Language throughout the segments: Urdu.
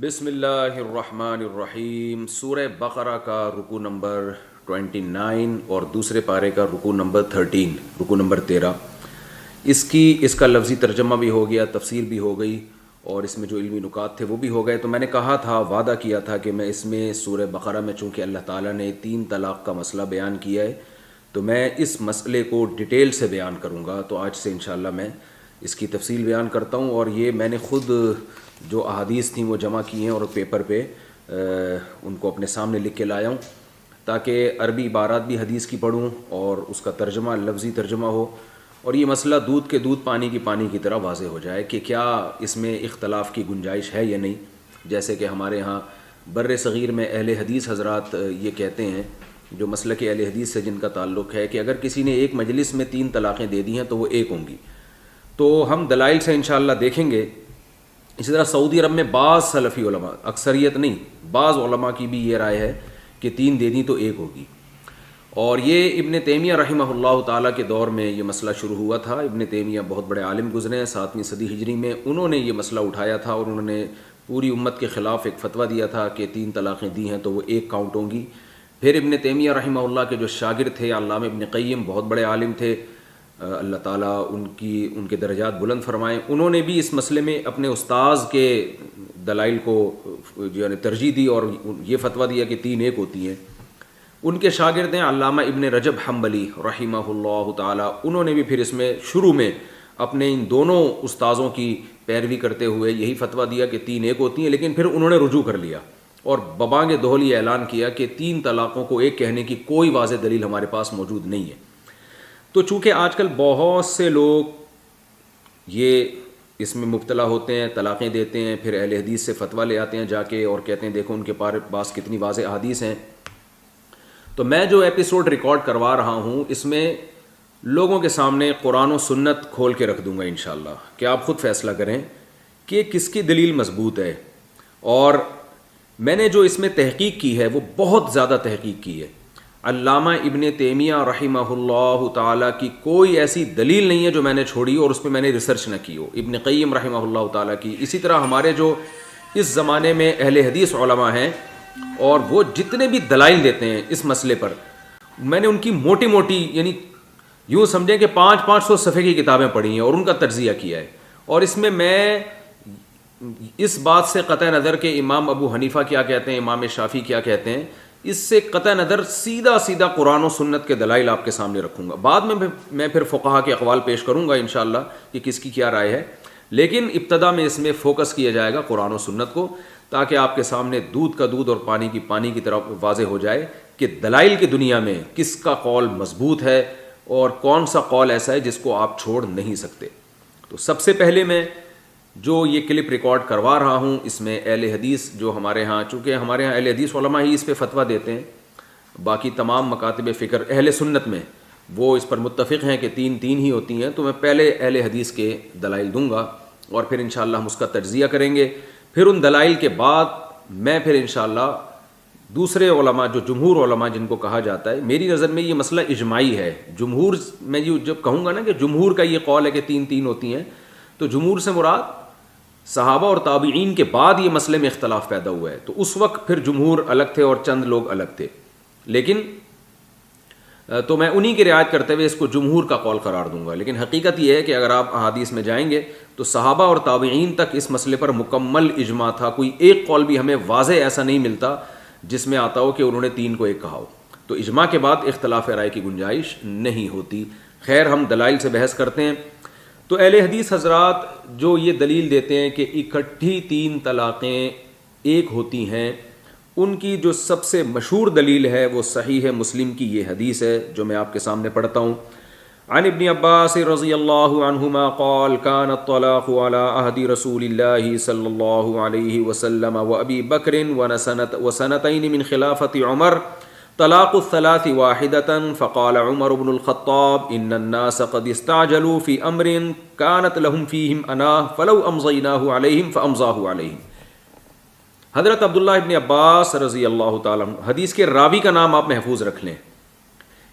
بسم اللہ الرحمن الرحیم۔ سورہ بقرہ کا رکوع نمبر 29 اور دوسرے پارے کا رکوع نمبر 13، رکوع نمبر 13۔ اس کا لفظی ترجمہ بھی ہو گیا، تفسیر بھی ہو گئی، اور اس میں جو علمی نکات تھے وہ بھی ہو گئے۔ تو میں نے کہا تھا، وعدہ کیا تھا کہ میں اس میں سورہ بقرہ میں، چونکہ اللہ تعالیٰ نے 3 طلاق کا مسئلہ بیان کیا ہے، تو میں اس مسئلے کو ڈیٹیل سے بیان کروں گا۔ تو آج سے انشاءاللہ میں اس کی تفصیل بیان کرتا ہوں، اور یہ میں نے خود جو احادیث تھیں وہ جمع کی ہیں اور پیپر پہ ان کو اپنے سامنے لکھ کے لایا ہوں، تاکہ عربی عبارات بھی حدیث کی پڑھوں اور اس کا ترجمہ، لفظی ترجمہ ہو، اور یہ مسئلہ دودھ کے دودھ پانی کی طرح واضح ہو جائے کہ کیا اس میں اختلاف کی گنجائش ہے یا نہیں۔ جیسے کہ ہمارے ہاں بر صغیر میں اہل حدیث حضرات یہ کہتے ہیں، جو مسلک اہل حدیث سے جن کا تعلق ہے، کہ اگر کسی نے ایک مجلس میں 3 طلاقیں دے دی ہیں تو وہ ایک ہوں گی۔ تو ہم دلائل سے انشاءاللہ دیکھیں گے۔ اسی طرح سعودی عرب میں بعض سلفی علماء، اکثریت نہیں، بعض علماء کی بھی یہ رائے ہے کہ 3 دے دیں تو ایک ہوگی، اور یہ ابن تیمیہ رحمہ اللہ تعالیٰ کے دور میں یہ مسئلہ شروع ہوا تھا۔ ابن تیمیہ بہت بڑے عالم گزرے ہیں 7ویں صدی ہجری میں، انہوں نے یہ مسئلہ اٹھایا تھا اور انہوں نے پوری امت کے خلاف ایک فتویٰ دیا تھا کہ 3 طلاقیں دی ہیں تو وہ ایک کاؤنٹ ہوں گی۔ پھر ابن تیمیہ رحمہ اللہ کے جو شاگرد تھے علامہ ابن قیم، بہت بڑے عالم تھے، اللہ تعالیٰ ان کے درجات بلند فرمائیں، انہوں نے بھی اس مسئلے میں اپنے استاذ کے دلائل کو یعنی ترجیح دی اور یہ فتویٰ دیا کہ 3 ایک ہوتی ہیں۔ ان کے شاگرد ہیں علامہ ابن رجب حنبلی رحمہ اللہ تعالیٰ، انہوں نے بھی پھر اس میں شروع میں اپنے ان دونوں استاذوں کی پیروی کرتے ہوئے یہی فتویٰ دیا کہ 3 ایک ہوتی ہیں، لیکن پھر انہوں نے رجوع کر لیا اور ببانگ دہل یہ اعلان کیا کہ 3 طلاقوں کو ایک کہنے کی کوئی واضح دلیل ہمارے پاس موجود نہیں ہے۔ تو چونکہ آج کل بہت سے لوگ یہ اس میں مبتلا ہوتے ہیں، طلاقیں دیتے ہیں، پھر اہل حدیث سے فتویٰ لے آتے ہیں جا کے اور کہتے ہیں دیکھو ان کے پاس کتنی واضح احادیث ہیں۔ تو میں جو ایپیسوڈ ریکارڈ کروا رہا ہوں اس میں لوگوں کے سامنے قرآن و سنت کھول کے رکھ دوں گا انشاءاللہ، کہ آپ خود فیصلہ کریں کہ کس کی دلیل مضبوط ہے۔ اور میں نے جو اس میں تحقیق کی ہے وہ بہت زیادہ تحقیق کی ہے۔ علامہ ابن تیمیہ رحمہ اللہ تعالیٰ کی کوئی ایسی دلیل نہیں ہے جو میں نے چھوڑی اور اس پہ میں نے ریسرچ نہ کی ہو۔ ابن قیم رحمہ اللہ تعالیٰ کی، اسی طرح ہمارے جو اس زمانے میں اہل حدیث علماء ہیں اور وہ جتنے بھی دلائل دیتے ہیں اس مسئلے پر، میں نے ان کی موٹی موٹی یعنی یوں سمجھیں کہ 500 صفحے کی کتابیں پڑھی ہیں اور ان کا تجزیہ کیا ہے۔ اور اس میں اس بات سے قطع نظر کہ امام ابو حنیفہ کیا کہتے ہیں، امام شافعی کیا کہتے ہیں، اس سے قطع نظر سیدھا قرآن و سنت کے دلائل آپ کے سامنے رکھوں گا۔ بعد میں پھر فقہا کے اقوال پیش کروں گا انشاءاللہ کہ کس کی کیا رائے ہے، لیکن ابتدا میں اس میں فوکس کیا جائے گا قرآن و سنت کو، تاکہ آپ کے سامنے دودھ کا دودھ اور پانی کی طرف واضح ہو جائے کہ دلائل کی دنیا میں کس کا قول مضبوط ہے اور کون سا قول ایسا ہے جس کو آپ چھوڑ نہیں سکتے۔ تو سب سے پہلے میں جو یہ کلپ ریکارڈ کروا رہا ہوں اس میں اہل حدیث جو ہمارے ہاں، چونکہ ہمارے ہاں اہل حدیث علماء ہی اس پہ فتویٰ دیتے ہیں، باقی تمام مکاتب فکر اہل سنت میں وہ اس پر متفق ہیں کہ 3 ہی ہوتی ہیں۔ تو میں پہلے اہل حدیث کے دلائل دوں گا اور پھر انشاءاللہ ہم اس کا تجزیہ کریں گے۔ پھر ان دلائل کے بعد میں پھر انشاءاللہ دوسرے علماء جو جمہور علماء جن کو کہا جاتا ہے، میری نظر میں یہ مسئلہ اجماعی ہے۔ جمہور میں جب کہوں گا نا کہ جمہور کا یہ قول ہے کہ 3 ہوتی ہیں، تو جمہور سے مراد صحابہ اور تابعین کے بعد یہ مسئلے میں اختلاف پیدا ہوا ہے، تو اس وقت پھر جمہور الگ تھے اور چند لوگ الگ تھے، لیکن تو میں انہی کی رعایت کرتے ہوئے اس کو جمہور کا قول قرار دوں گا۔ لیکن حقیقت یہ ہے کہ اگر آپ احادیث میں جائیں گے تو صحابہ اور تابعین تک اس مسئلے پر مکمل اجماع تھا، کوئی ایک قول بھی ہمیں واضح ایسا نہیں ملتا جس میں آتا ہو کہ انہوں نے 3 کو ایک کہا ہو۔ تو اجماع کے بعد اختلاف رائے کی گنجائش نہیں ہوتی۔ خیر، ہم دلائل سے بحث کرتے ہیں۔ تو اہل حدیث حضرات جو یہ دلیل دیتے ہیں کہ اکٹھی 3 طلاقیں ایک ہوتی ہیں، ان کی جو سب سے مشہور دلیل ہے وہ صحیح مسلم کی یہ حدیث ہے جو میں آپ کے سامنے پڑھتا ہوں۔ عن ابن عباس رضی اللہ عنہما قال كان الطلاق على عهد رسول اللہ صلی اللہ علیہ وسلم وابی بکر وسنتين من خلافة عمر طلاق الثلاث واحدة فقال عمر بن الخطاب ان الناس قد استعجلوا في امر كانت لهم فيهم اناه فلو امضيناه عليهم فامضاه عليهم۔ حضرت عبداللہ ابن عباس رضی اللہ تعالیٰ عنہ، حدیث کے راوی کا نام آپ محفوظ رکھ لیں،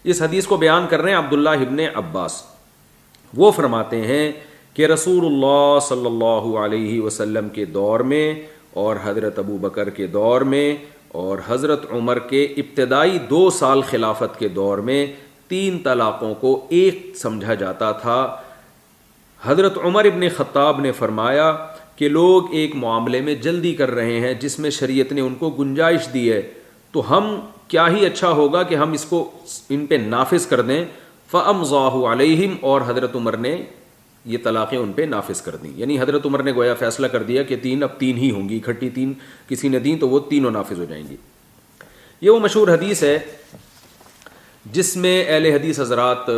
اس حدیث کو بیان کر رہے ہیں عبداللہ ابن عباس۔ وہ فرماتے ہیں کہ رسول اللہ صلی اللہ علیہ وسلم کے دور میں اور حضرت ابو بکر کے دور میں اور حضرت عمر کے ابتدائی 2 سال خلافت کے دور میں 3 طلاقوں کو ایک سمجھا جاتا تھا۔ حضرت عمر ابن خطاب نے فرمایا کہ لوگ ایک معاملے میں جلدی کر رہے ہیں جس میں شریعت نے ان کو گنجائش دی ہے، تو ہم کیا ہی اچھا ہوگا کہ ہم اس کو ان پہ نافذ کر دیں۔ فَأَمْضَاهُ عَلَيْهِمْ، اور حضرت عمر نے یہ طلاقیں ان پہ نافذ کر دیں، یعنی حضرت عمر نے گویا فیصلہ کر دیا کہ 3 اب 3 ہی ہوں گی، اکٹھی 3 کسی نے دیں تو وہ تینوں نافذ ہو جائیں گی۔ یہ وہ مشہور حدیث ہے جس میں اہل حدیث حضرات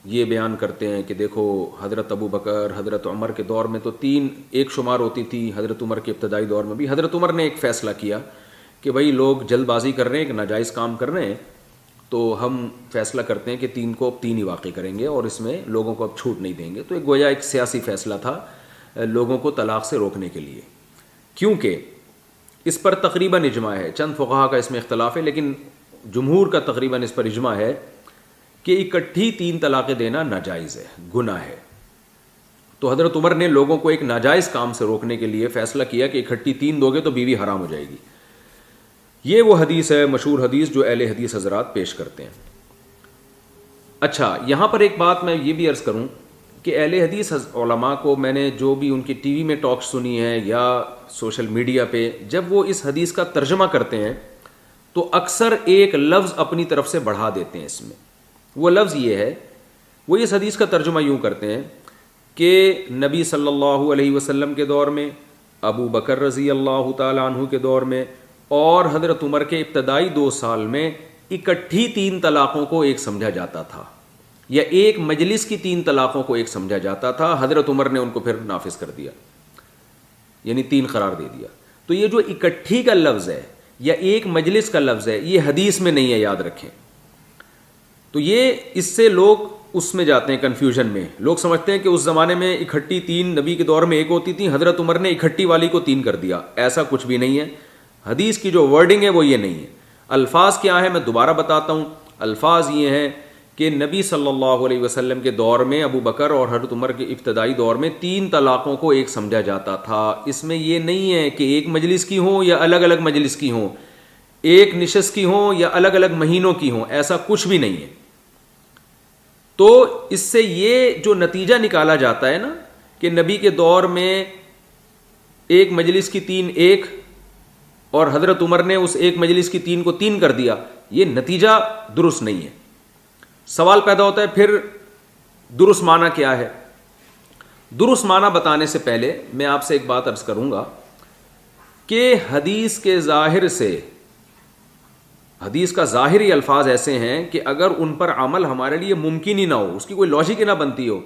یہ بیان کرتے ہیں کہ دیکھو حضرت ابو بکر حضرت عمر کے دور میں تو 3 ایک شمار ہوتی تھی، حضرت عمر کے ابتدائی دور میں بھی حضرت عمر نے ایک فیصلہ کیا کہ بھائی لوگ جلد بازی کر رہے ہیں، ایک ناجائز کام کر رہے ہیں، تو ہم فیصلہ کرتے ہیں کہ 3 کو اب 3 ہی واقع کریں گے اور اس میں لوگوں کو اب چھوٹ نہیں دیں گے۔ تو ایک گویا ایک سیاسی فیصلہ تھا لوگوں کو طلاق سے روکنے کے لیے، کیونکہ اس پر تقریباً اجماع ہے، چند فقہا کا اس میں اختلاف ہے لیکن جمہور کا تقریباً اس پر اجماع ہے کہ اکٹھی 3 طلاقیں دینا ناجائز ہے، گناہ ہے۔ تو حضرت عمر نے لوگوں کو ایک ناجائز کام سے روکنے کے لیے فیصلہ کیا کہ اکٹھی 3 دو گے تو بیوی حرام ہو جائے گی۔ یہ وہ حدیث ہے، مشہور حدیث جو اہل حدیث حضرات پیش کرتے ہیں۔ اچھا، یہاں پر ایک بات میں یہ بھی عرض کروں کہ اہل حدیث علماء کو میں نے جو بھی ان کی ٹی وی میں ٹاک سنی ہے یا سوشل میڈیا پہ، جب وہ اس حدیث کا ترجمہ کرتے ہیں تو اکثر ایک لفظ اپنی طرف سے بڑھا دیتے ہیں۔ اس میں وہ لفظ یہ ہے، وہ اس حدیث کا ترجمہ یوں کرتے ہیں کہ نبی صلی اللہ علیہ وسلم کے دور میں، ابو بکر رضی اللہ تعالیٰ عنہ کے دور میں اور حضرت عمر کے ابتدائی 2 سال میں اکٹھی 3 طلاقوں کو ایک سمجھا جاتا تھا، یا ایک مجلس کی 3 طلاقوں کو ایک سمجھا جاتا تھا۔ حضرت عمر نے ان کو پھر نافذ کر دیا، یعنی 3 قرار دے دیا۔ تو یہ جو اکٹھی کا لفظ ہے یا ایک مجلس کا لفظ ہے، یہ حدیث میں نہیں ہے، یاد رکھیں۔ تو یہ اس سے لوگ اس میں جاتے ہیں کنفیوژن میں، لوگ سمجھتے ہیں کہ اس زمانے میں اکٹھی 3 نبی کے دور میں ایک ہوتی تھی، حضرت عمر نے اکٹھی والی کو 3 کر دیا۔ ایسا کچھ بھی نہیں ہے، حدیث کی جو ورڈنگ ہے وہ یہ نہیں ہے۔ الفاظ کیا ہے میں دوبارہ بتاتا ہوں، الفاظ یہ ہیں کہ نبی صلی اللہ علیہ وسلم کے دور میں ابو بکر اور حضرت عمر کے ابتدائی دور میں 3 طلاقوں کو ایک سمجھا جاتا تھا۔ اس میں یہ نہیں ہے کہ ایک مجلس کی ہوں یا الگ الگ مجلس کی ہوں، ایک نشست کی ہوں یا الگ الگ مہینوں کی ہوں، ایسا کچھ بھی نہیں ہے۔ تو اس سے یہ جو نتیجہ نکالا جاتا ہے نا کہ نبی کے دور میں ایک مجلس کی 3 ایک اور حضرت عمر نے اس ایک مجلس کی 3 کو 3 کر دیا، یہ نتیجہ درست نہیں ہے۔ سوال پیدا ہوتا ہے پھر درست معنی کیا ہے؟ درست معنی بتانے سے پہلے میں آپ سے ایک بات عرض کروں گا کہ حدیث کے ظاہر سے، حدیث کا ظاہری الفاظ ایسے ہیں کہ اگر ان پر عمل ہمارے لیے ممکن ہی نہ ہو، اس کی کوئی لاجک ہی نہ بنتی ہو،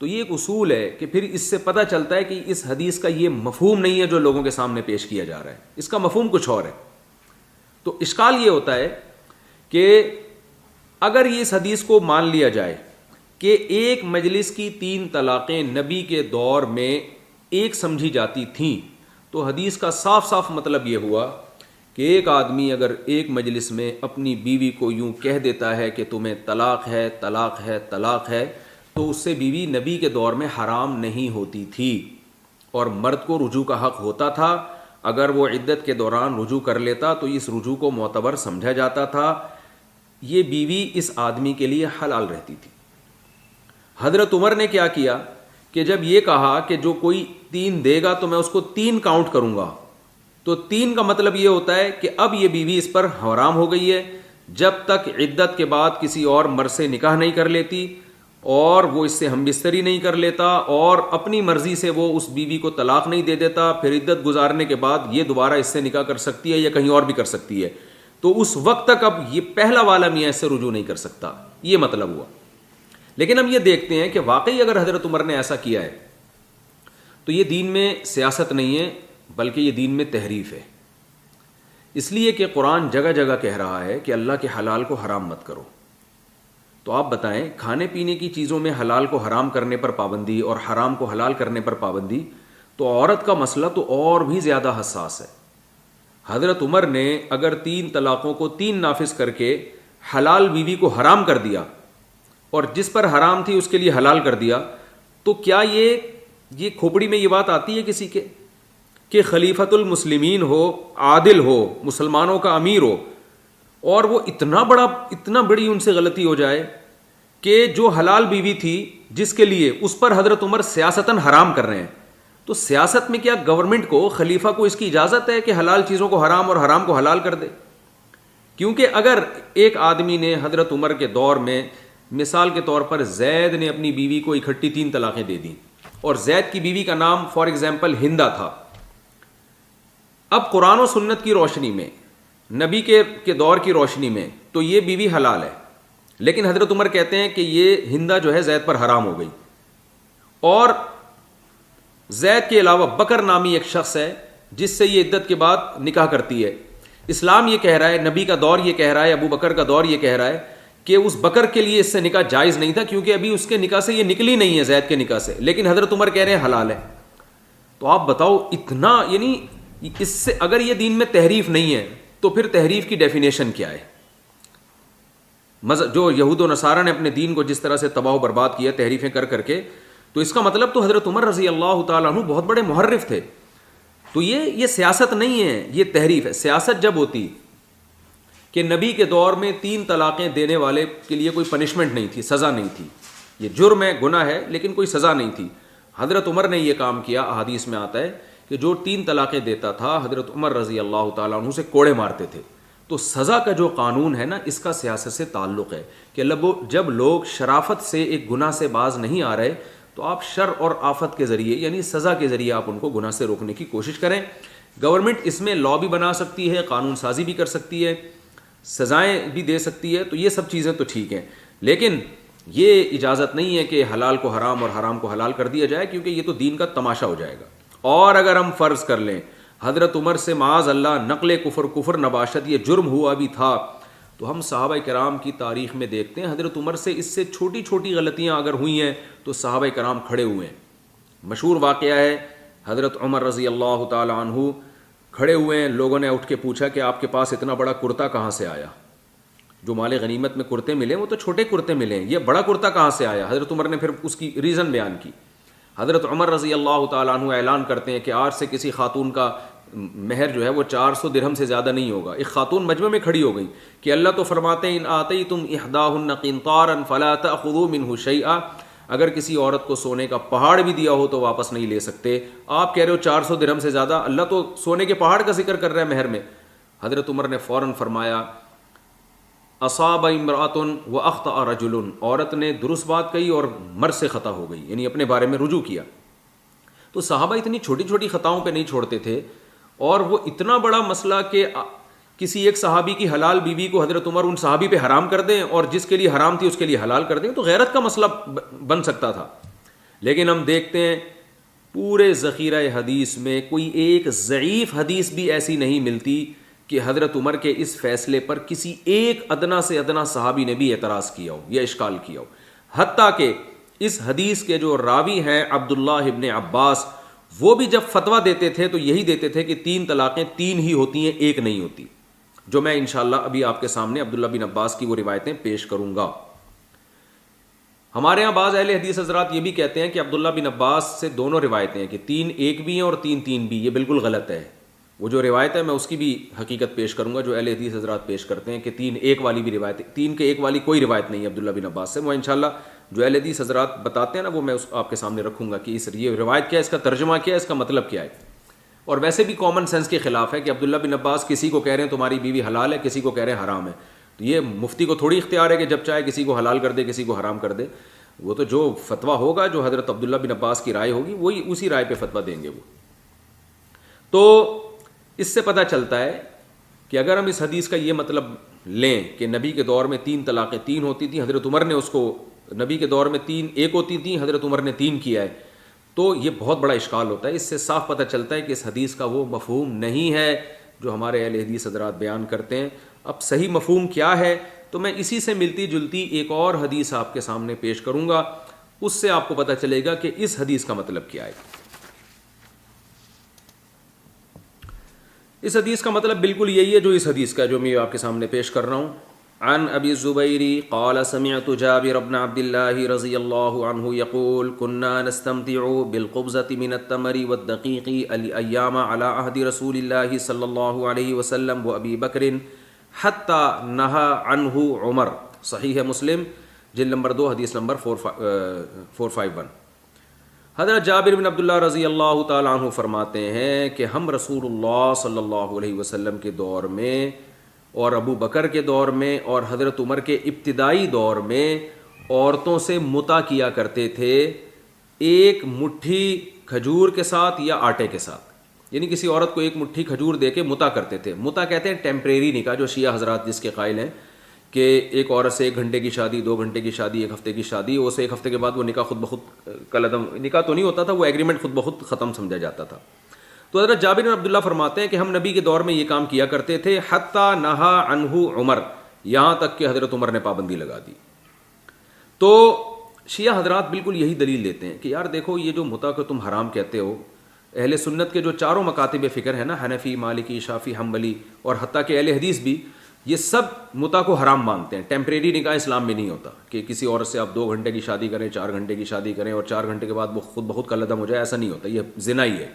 تو یہ ایک اصول ہے کہ پھر اس سے پتہ چلتا ہے کہ اس حدیث کا یہ مفہوم نہیں ہے جو لوگوں کے سامنے پیش کیا جا رہا ہے، اس کا مفہوم کچھ اور ہے۔ تو اشکال یہ ہوتا ہے کہ اگر یہ اس حدیث کو مان لیا جائے کہ ایک مجلس کی 3 طلاقیں نبی کے دور میں ایک سمجھی جاتی تھیں، تو حدیث کا صاف صاف مطلب یہ ہوا کہ ایک آدمی اگر ایک مجلس میں اپنی بیوی کو یوں کہہ دیتا ہے کہ تمہیں طلاق ہے طلاق ہے طلاق ہے، تو اس سے بیوی نبی کے دور میں حرام نہیں ہوتی تھی اور مرد کو رجوع کا حق ہوتا تھا۔ اگر وہ عدت کے دوران رجوع کر لیتا تو اس رجوع کو معتبر سمجھا جاتا تھا، یہ بیوی اس آدمی کے لیے حلال رہتی تھی۔ حضرت عمر نے کیا کیا کہ جب یہ کہا کہ جو کوئی 3 دے گا تو میں اس کو 3 کاؤنٹ کروں گا، تو 3 کا مطلب یہ ہوتا ہے کہ اب یہ بیوی اس پر حرام ہو گئی ہے جب تک عدت کے بعد کسی اور مرد سے نکاح نہیں کر لیتی اور وہ اس سے ہم بستری نہیں کر لیتا اور اپنی مرضی سے وہ اس بیوی کو طلاق نہیں دے دیتا، پھر عدت گزارنے کے بعد یہ دوبارہ اس سے نکاح کر سکتی ہے یا کہیں اور بھی کر سکتی ہے، تو اس وقت تک اب یہ پہلا والا میاں اس سے رجوع نہیں کر سکتا، یہ مطلب ہوا۔ لیکن ہم یہ دیکھتے ہیں کہ واقعی اگر حضرت عمر نے ایسا کیا ہے تو یہ دین میں سیاست نہیں ہے بلکہ یہ دین میں تحریف ہے، اس لیے کہ قرآن جگہ جگہ کہہ رہا ہے کہ اللہ کے حلال کو حرام مت کرو۔ تو آپ بتائیں، کھانے پینے کی چیزوں میں حلال کو حرام کرنے پر پابندی اور حرام کو حلال کرنے پر پابندی، تو عورت کا مسئلہ تو اور بھی زیادہ حساس ہے۔ حضرت عمر نے اگر 3 طلاقوں کو 3 نافذ کر کے حلال بیوی کو حرام کر دیا اور جس پر حرام تھی اس کے لیے حلال کر دیا، تو کیا یہ کھوپڑی میں یہ بات آتی ہے کسی کے کہ خلیفۃ المسلمین ہو, عادل ہو, مسلمانوں کا امیر ہو, اور وہ اتنا بڑی ان سے غلطی ہو جائے کہ جو حلال بیوی تھی جس کے لیے اس پر حضرت عمر سیاستاً حرام کر رہے ہیں, تو سیاست میں کیا گورنمنٹ کو, خلیفہ کو اس کی اجازت ہے کہ حلال چیزوں کو حرام اور حرام کو حلال کر دے؟ کیونکہ اگر ایک آدمی نے حضرت عمر کے دور میں, مثال کے طور پر زید نے اپنی بیوی کو اکٹھی 3 طلاقیں دے دیں, اور زید کی بیوی کا نام فار ایگزامپل ہندا تھا, اب قرآن و سنت کی روشنی میں, نبی کے دور کی روشنی میں تو یہ بیوی حلال ہے, لیکن حضرت عمر کہتے ہیں کہ یہ ہندا جو ہے زید پر حرام ہو گئی, اور زید کے علاوہ بکر نامی ایک شخص ہے جس سے یہ عدت کے بعد نکاح کرتی ہے. اسلام یہ کہہ رہا ہے, نبی کا دور یہ کہہ رہا ہے, ابو بکر کا دور یہ کہہ رہا ہے کہ اس بکر کے لیے اس سے نکاح جائز نہیں تھا, کیونکہ ابھی اس کے نکاح سے یہ نکلی نہیں ہے, زید کے نکاح سے, لیکن حضرت عمر کہہ رہے ہیں حلال ہے. تو آپ بتاؤ اتنا, یعنی اس سے اگر یہ دین میں تحریف نہیں ہے تو پھر تحریف کی ڈیفینیشن کیا ہے؟ جو یہود و نصارہ نے اپنے دین کو جس طرح سے تباہ و برباد کیا تحریفیں کر کے, تو اس کا مطلب تو حضرت عمر رضی اللہ تعالیٰ عنہ بہت بڑے محرف تھے. تو یہ سیاست نہیں ہے, یہ تحریف ہے. سیاست جب ہوتی کہ نبی کے دور میں 3 طلاقیں دینے والے کے لیے کوئی پنشمنٹ نہیں تھی, سزا نہیں تھی, یہ جرم ہے, گناہ ہے, لیکن کوئی سزا نہیں تھی. حضرت عمر نے یہ کام کیا. احادیث میں آتا ہے کہ جو 3 طلاقیں دیتا تھا حضرت عمر رضی اللہ تعالیٰ عنہ سے کوڑے مارتے تھے. تو سزا کا جو قانون ہے نا, اس کا سیاست سے تعلق ہے کہ جب لوگ شرافت سے ایک گناہ سے باز نہیں آ رہے تو آپ شر اور آفت کے ذریعے, یعنی سزا کے ذریعے آپ ان کو گناہ سے روکنے کی کوشش کریں. گورنمنٹ اس میں لا بھی بنا سکتی ہے, قانون سازی بھی کر سکتی ہے, سزائیں بھی دے سکتی ہے, تو یہ سب چیزیں تو ٹھیک ہیں, لیکن یہ اجازت نہیں ہے کہ حلال کو حرام اور حرام کو حلال کر دیا جائے, کیونکہ یہ تو دین کا تماشا ہو جائے گا. اور اگر ہم فرض کر لیں حضرت عمر سے معاذ اللہ نقل کفر نباشت یہ جرم ہوا بھی تھا, تو ہم صحابہ کرام کی تاریخ میں دیکھتے ہیں حضرت عمر سے اس سے چھوٹی چھوٹی غلطیاں اگر ہوئی ہیں تو صحابہ کرام کھڑے ہوئے ہیں. مشہور واقعہ ہے, حضرت عمر رضی اللہ تعالی عنہ کھڑے ہوئے ہیں, لوگوں نے اٹھ کے پوچھا کہ آپ کے پاس اتنا بڑا کرتا کہاں سے آیا؟ جو مال غنیمت میں کرتے ملے وہ تو چھوٹے کرتے ملے ہیں, یہ بڑا کرتا کہاں سے آیا؟ حضرت عمر نے پھر اس کی ریزن بیان کی. حضرت عمر رضی اللہ تعالیٰ عنہ اعلان کرتے ہیں کہ آج سے کسی خاتون کا مہر جو ہے وہ 400 درہم سے زیادہ نہیں ہوگا. ایک خاتون مجمع میں کھڑی ہو گئی کہ اللہ تو فرماتے ہیں ان آتیتم احداہن قنطارا فلا تأخذوا منہ شیئا, اگر کسی عورت کو سونے کا پہاڑ بھی دیا ہو تو واپس نہیں لے سکتے. آپ کہہ رہے ہو 400 درہم سے زیادہ, اللہ تو سونے کے پہاڑ کا ذکر کر رہا ہے مہر میں. حضرت عمر نے فوراً فرمایا اصاب امرأۃ واخطأ رجل, عورت نے درست بات کہی اور مرد سے خطا ہو گئی, یعنی اپنے بارے میں رجوع کیا. تو صحابہ اتنی چھوٹی چھوٹی خطاؤں پہ نہیں چھوڑتے تھے, اور وہ اتنا بڑا مسئلہ کہ کسی ایک صحابی کی حلال بیوی کو حضرت عمر ان صحابی پہ حرام کر دیں, اور جس کے لیے حرام تھی اس کے لیے حلال کر دیں, تو غیرت کا مسئلہ بن سکتا تھا. لیکن ہم دیکھتے ہیں پورے ذخیرہ حدیث میں کوئی ایک ضعیف حدیث بھی ایسی نہیں ملتی کہ حضرت عمر کے اس فیصلے پر کسی ایک ادنا سے ادنا صحابی نے بھی اعتراض کیا ہو یا اشکال کیا ہو. حتیٰ کہ اس حدیث کے جو راوی ہیں عبداللہ ابن عباس, وہ بھی جب فتویٰ دیتے تھے تو یہی دیتے تھے کہ 3 طلاقیں 3 ہی ہوتی ہیں, ایک نہیں ہوتی, جو میں انشاءاللہ ابھی آپ کے سامنے عبداللہ بن عباس کی وہ روایتیں پیش کروں گا. ہمارے ہاں بعض اہل حدیث حضرات یہ بھی کہتے ہیں کہ عبداللہ بن عباس سے دونوں روایتیں ہیں کہ 3 ایک بھی ہیں اور 3 3 بھی. یہ بالکل غلط ہے. وہ جو روایت ہے میں اس کی بھی حقیقت پیش کروں گا جو اہل حدیث حضرات پیش کرتے ہیں کہ 3 ایک والی بھی روایت ہے. 3 کے ایک والی کوئی روایت نہیں ہے عبداللہ بن عباس سے. وہ انشاءاللہ جو اہل حدیث حضرات بتاتے ہیں نا, وہ میں آپ کے سامنے رکھوں گا کہ یہ روایت کیا ہے, اس کا ترجمہ کیا ہے, اس کا مطلب کیا ہے. اور ویسے بھی کامن سینس کے خلاف ہے کہ عبداللہ بن عباس کسی کو کہہ رہے ہیں تمہاری بیوی حلال ہے, کسی کو کہہ رہے ہیں حرام ہے. تو یہ مفتی کو تھوڑی اختیار ہے کہ جب چاہے کسی کو حلال کر دے کسی کو حرام کر دے. وہ تو جو فتویٰ ہوگا, جو حضرت عبداللہ بن عباس کی رائے ہوگی, وہی اسی رائے پہ فتویٰ دیں گے وہ. تو اس سے پتہ چلتا ہے کہ اگر ہم اس حدیث کا یہ مطلب لیں کہ نبی کے دور میں 3 طلاقیں 3 ہوتی تھیں, حضرت عمر نے اس کو, نبی کے دور میں 3 ایک ہوتی تھیں, حضرت عمر نے 3 کیا ہے, تو یہ بہت بڑا اشکال ہوتا ہے. اس سے صاف پتہ چلتا ہے کہ اس حدیث کا وہ مفہوم نہیں ہے جو ہمارے اہل حدیث حضرات بیان کرتے ہیں. اب صحیح مفہوم کیا ہے, تو میں اسی سے ملتی جلتی ایک اور حدیث آپ کے سامنے پیش کروں گا, اس سے آپ کو پتہ چلے گا کہ اس حدیث کا مطلب کیا ہے. اس حدیث کا مطلب بالکل یہی ہے جو اس حدیث کا جو میں آپ کے سامنے پیش کر رہا ہوں. عن ابی الزبیر قال سمعت جابر بن عبد الله رضی اللہ عنہ یقول كنا نستمتع بالقبضة من التمر والدقیق الایام على عهد رسول اللہ صلی اللہ علیہ وسلم وابی بکر حتى نہى عنہ عمر. صحیح مسلم جلد نمبر 2 حدیث نمبر 451. حضرت جابر بن عبداللہ رضی اللہ تعالیٰ عنہ فرماتے ہیں کہ ہم رسول اللہ صلی اللہ علیہ وسلم کے دور میں اور ابو بکر کے دور میں اور حضرت عمر کے ابتدائی دور میں عورتوں سے متع کیا کرتے تھے ایک مٹھی کھجور کے ساتھ یا آٹے کے ساتھ. یعنی کسی عورت کو ایک مٹھی کھجور دے کے متع کرتے تھے. متع کہتے ہیں ٹیمپریری نکاح، جو شیعہ حضرات جس کے قائل ہیں کہ ایک عورت سے 1 گھنٹے کی شادی، 2 گھنٹے کی شادی، 1 ہفتے کی شادی، اسے 1 ہفتے کے بعد وہ نکاح خود بخود کالعدم، نکاح تو نہیں ہوتا تھا، وہ ایگریمنٹ خود بخود ختم سمجھا جاتا تھا. تو حضرت جابر بن عبداللہ فرماتے ہیں کہ ہم نبی کے دور میں یہ کام کیا کرتے تھے حتیٰ نہا عنہ عمر، یہاں تک کہ حضرت عمر نے پابندی لگا دی. تو شیعہ حضرات بالکل یہی دلیل دیتے ہیں کہ یار دیکھو یہ جو متع کو تم حرام کہتے ہو، اہل سنت کے جو چاروں مکاتب فکر ہیں نا، حنفی، مالکی، شافعی، حنبلی اور حتیٰ کہ اہل حدیث بھی، یہ سب متع کو حرام مانتے ہیں. ٹیمپریری نکاح اسلام میں نہیں ہوتا کہ کسی عورت سے آپ 2 گھنٹے کی شادی کریں، 4 گھنٹے کی شادی کریں اور 4 گھنٹے کے بعد وہ خود بخود کالعدم ہو جائے، ایسا نہیں ہوتا، یہ زنا ہی ہے.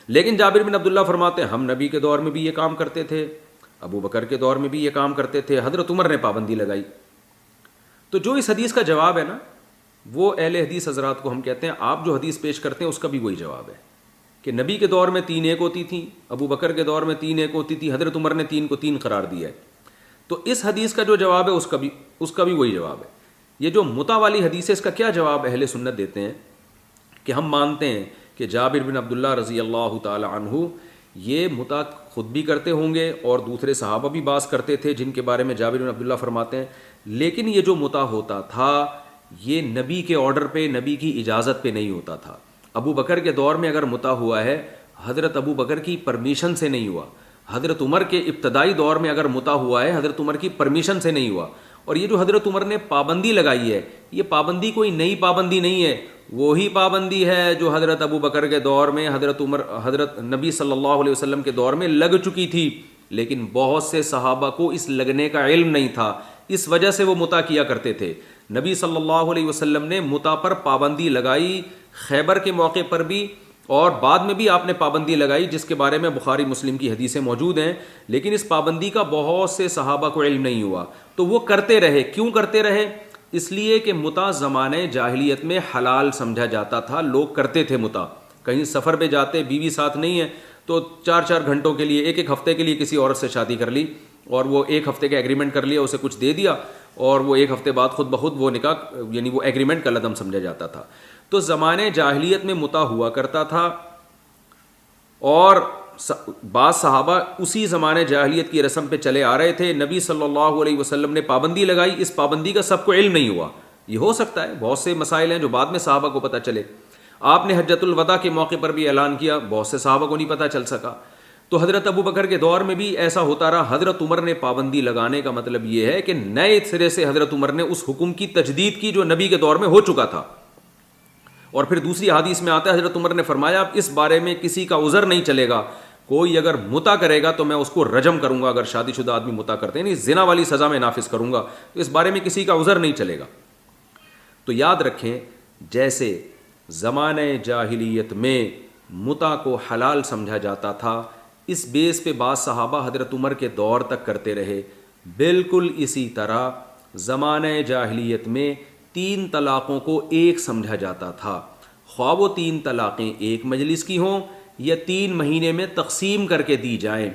لیکن جابر بن عبداللہ فرماتے ہیں ہم نبی کے دور میں بھی یہ کام کرتے تھے، ابو بکر کے دور میں بھی یہ کام کرتے تھے، حضرت عمر نے پابندی لگائی. تو جو اس حدیث کا جواب ہے نا، وہ اہل حدیث حضرات کو ہم کہتے ہیں آپ جو حدیث پیش کرتے ہیں اس کا بھی وہی جواب ہے کہ نبی کے دور میں 3 ایک ہوتی تھیں، ابو بکر کے دور میں 3 ایک ہوتی تھی، حضرت عمر نے 3 کو 3 قرار دیا ہے. تو اس حدیث کا جو جواب ہے اس کا بھی وہی جواب ہے. یہ جو متع والی حدیث ہے اس کا کیا جواب اہل سنت دیتے ہیں کہ ہم مانتے ہیں کہ جابر بن عبداللہ رضی اللہ تعالی عنہ یہ متع خود بھی کرتے ہوں گے اور دوسرے صحابہ بھی بعض کرتے تھے جن کے بارے میں جابر بن عبداللہ فرماتے ہیں، لیکن یہ جو متع ہوتا تھا یہ نبی کے آرڈر پہ، نبی کی اجازت پہ نہیں ہوتا تھا. ابو بکر کے دور میں اگر متع ہوا ہے حضرت ابو بکر کی پرمیشن سے نہیں ہوا. حضرت عمر کے ابتدائی دور میں اگر متع ہوا ہے حضرت عمر کی پرمیشن سے نہیں ہوا. اور یہ جو حضرت عمر نے پابندی لگائی ہے یہ پابندی کوئی نئی پابندی نہیں ہے، وہی پابندی ہے جو حضرت ابو بکر کے دور میں، حضرت نبی صلی اللہ علیہ وسلم کے دور میں لگ چکی تھی. لیکن بہت سے صحابہ کو اس لگنے کا علم نہیں تھا، اس وجہ سے وہ متع کیا کرتے تھے. نبی صلی اللہ علیہ وسلم نے متع پر پابندی لگائی، خیبر کے موقع پر بھی اور بعد میں بھی آپ نے پابندی لگائی، جس کے بارے میں بخاری مسلم کی حدیثیں موجود ہیں. لیکن اس پابندی کا بہت سے صحابہ کو علم نہیں ہوا تو وہ کرتے رہے. کیوں کرتے رہے؟ اس لیے کہ متع زمانے جاہلیت میں حلال سمجھا جاتا تھا، لوگ کرتے تھے متع. کہیں سفر پہ جاتے، بیوی ساتھ نہیں ہے تو 4 گھنٹوں کے لیے، 1 ہفتے کے لیے کسی عورت سے شادی کر لی اور وہ 1 ہفتے کا ایگریمنٹ کر لیا، اسے کچھ دے دیا اور وہ 1 ہفتے بعد خود بخود وہ نکاح یعنی وہ ایگریمنٹ کا لدم سمجھا جاتا تھا. تو زمانے جاہلیت میں متع ہوا کرتا تھا اور بعض صحابہ اسی زمانے جاہلیت کی رسم پہ چلے آ رہے تھے. نبی صلی اللہ علیہ وسلم نے پابندی لگائی، اس پابندی کا سب کو علم نہیں ہوا. یہ ہو سکتا ہے بہت سے مسائل ہیں جو بعد میں صحابہ کو پتہ چلے. آپ نے حجۃ الوداع کے موقع پر بھی اعلان کیا، بہت سے صحابہ کو نہیں پتہ چل سکا. تو حضرت ابو بکر کے دور میں بھی ایسا ہوتا رہا. حضرت عمر نے پابندی لگانے کا مطلب یہ ہے کہ نئے سرے سے حضرت عمر نے اس حکم کی تجدید کی جو نبی کے دور میں ہو چکا تھا. اور پھر دوسری حدیث میں آتا ہے حضرت عمر نے فرمایا اب اس بارے میں کسی کا عذر نہیں چلے گا، کوئی اگر متع کرے گا تو میں اس کو رجم کروں گا. اگر شادی شدہ آدمی متع کرتے ہیں زنا والی سزا میں نافذ کروں گا، تو اس بارے میں کسی کا عذر نہیں چلے گا. تو یاد رکھیں جیسے زمانہ جاہلیت میں متع کو حلال سمجھا جاتا تھا، اس بیس پہ بعض صحابہ حضرت عمر کے دور تک کرتے رہے. بالکل اسی طرح زمانہ جاہلیت میں 3 طلاقوں کو ایک سمجھا جاتا تھا، خواہ وہ 3 طلاقیں ایک مجلس کی ہوں یا 3 مہینے میں تقسیم کر کے دی جائیں.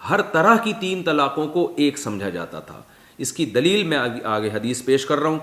ہر طرح کی 3 طلاقوں کو ایک سمجھا جاتا تھا. اس کی دلیل میں آگے حدیث پیش کر رہا ہوں.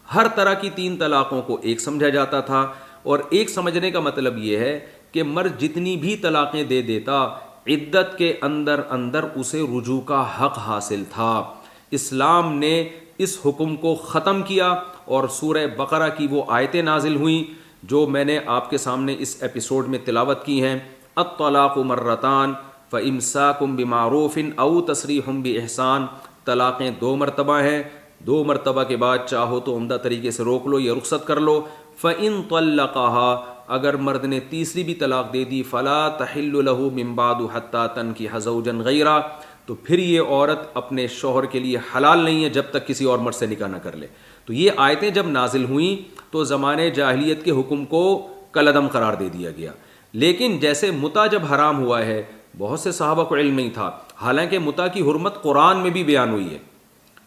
ہر طرح کی 3 طلاقوں کو ایک سمجھا جاتا تھا، اور ایک سمجھنے کا مطلب یہ ہے کہ مرد جتنی بھی طلاقیں دے دیتا عدت کے اندر اسے رجوع کا حق حاصل تھا. اسلام نے اس حکم کو ختم کیا اور سورہ بقرہ کی وہ آیتیں نازل ہوئیں جو میں نے آپ کے سامنے اس ایپیسوڈ میں تلاوت کی ہیں. الطلاق مرتان فامساک بمعروف او تسریح باحسان. طلاقیں 2 مرتبہ ہیں، 2 مرتبہ کے بعد چاہو تو عمدہ طریقے سے روک لو یا رخصت کر لو. فان طلقها، اگر مرد نے تیسری بھی طلاق دے دی فلا تحل له من بعد حتى تنكح زوجا غیرہ، تو پھر یہ عورت اپنے شوہر کے لیے حلال نہیں ہے جب تک کسی اور مرد سے نکاح نہ کر لے۔ تو یہ آیتیں جب نازل ہوئیں تو زمانے جاہلیت کے حکم کو کالعدم قرار دے دیا گیا، لیکن جیسے متع جب حرام ہوا ہے بہت سے صحابہ کو علم نہیں تھا، حالانکہ متع کی حرمت قرآن میں بھی بیان ہوئی ہے۔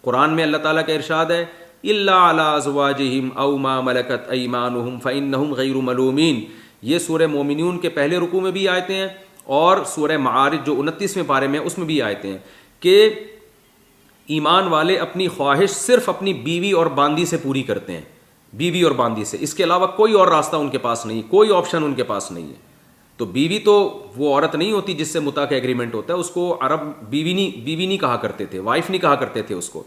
قرآن میں اللہ تعالیٰ کا ارشاد ہے الا علی ازواجہم او ما ملکت ایمانہم فانہم غیر ملومین، یہ سورہ مومنون کے پہلے رکوع میں بھی آیتیں ہیں اور سورہ معارج جو 29ویں پارے میں اس میں بھی آیتیں ہیں کہ ایمان والے اپنی خواہش صرف اپنی بیوی اور باندی سے پوری کرتے ہیں، بیوی اور باندی سے، اس کے علاوہ کوئی اور راستہ ان کے پاس نہیں، کوئی آپشن ان کے پاس نہیں ہے۔ تو بیوی تو وہ عورت نہیں ہوتی جس سے متع کا ایگریمنٹ ہوتا ہے، اس کو عرب بیوی نہیں کہا کرتے تھے، وائف نہیں کہا کرتے تھے اس کو۔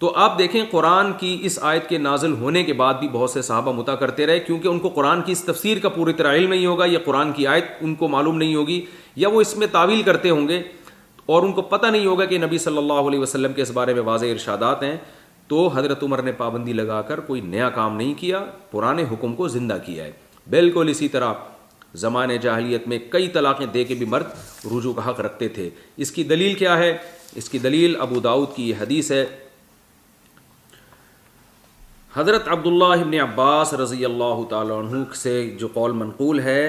تو آپ دیکھیں قرآن کی اس آیت کے نازل ہونے کے بعد بھی بہت سے صحابہ متع کرتے رہے، کیونکہ ان کو قرآن کی اس تفسیر کا پوری طرح علم نہیں ہوگا، یا قرآن کی آیت ان کو معلوم نہیں ہوگی، یا وہ اس میں تعویل کرتے ہوں گے اور ان کو پتہ نہیں ہوگا کہ نبی صلی اللہ علیہ وسلم کے اس بارے میں واضح ارشادات ہیں۔ تو حضرت عمر نے پابندی لگا کر کوئی نیا کام نہیں کیا، پرانے حکم کو زندہ کیا ہے۔ بالکل اسی طرح زمانے جاہلیت میں کئی طلاقیں دے کے بھی مرد رجوع کا حق رکھتے تھے۔ اس کی دلیل کیا ہے؟ اس کی دلیل ابو داؤد کی یہ حدیث ہے، حضرت عبداللہ ابن عباس رضی اللہ تعالیٰ عنہ سے جو قول منقول ہے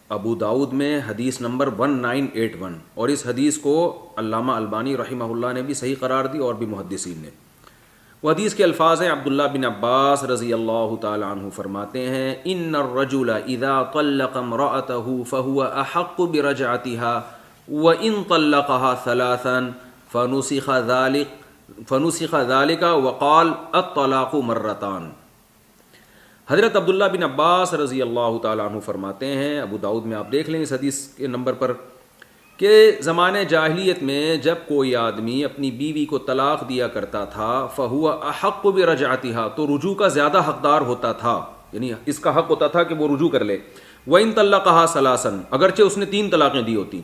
ابو داؤد میں حدیث نمبر 1981، اور اس حدیث کو علامہ البانی رحمہ اللہ نے بھی صحیح قرار دی اور بھی محدثین نے۔ وہ حدیث کے الفاظ ہیں، عبداللہ بن عباس رضی اللہ تعالیٰ عنہ فرماتے ہیں ان الرجل اذا طلق امرأته فهو احق برجعتها وان طلقها ثلاثا فنسخ ذلك وقال الطلاق مرتان۔ حضرت عبداللہ بن عباس رضی اللہ تعالیٰ عنہ فرماتے ہیں، ابو داؤد میں آپ دیکھ لیں اس حدیث کے نمبر پر، کہ زمانے جاہلیت میں جب کوئی آدمی اپنی بیوی کو طلاق دیا کرتا تھا فہو احق برجعتها، تو رجوع کا زیادہ حقدار ہوتا تھا، یعنی اس کا حق ہوتا تھا کہ وہ رجوع کر لے۔ وَإِن طَلَّقَهَا ثَلَاثًا، اگرچہ اس نے 3 طلاقیں دی ہوتی،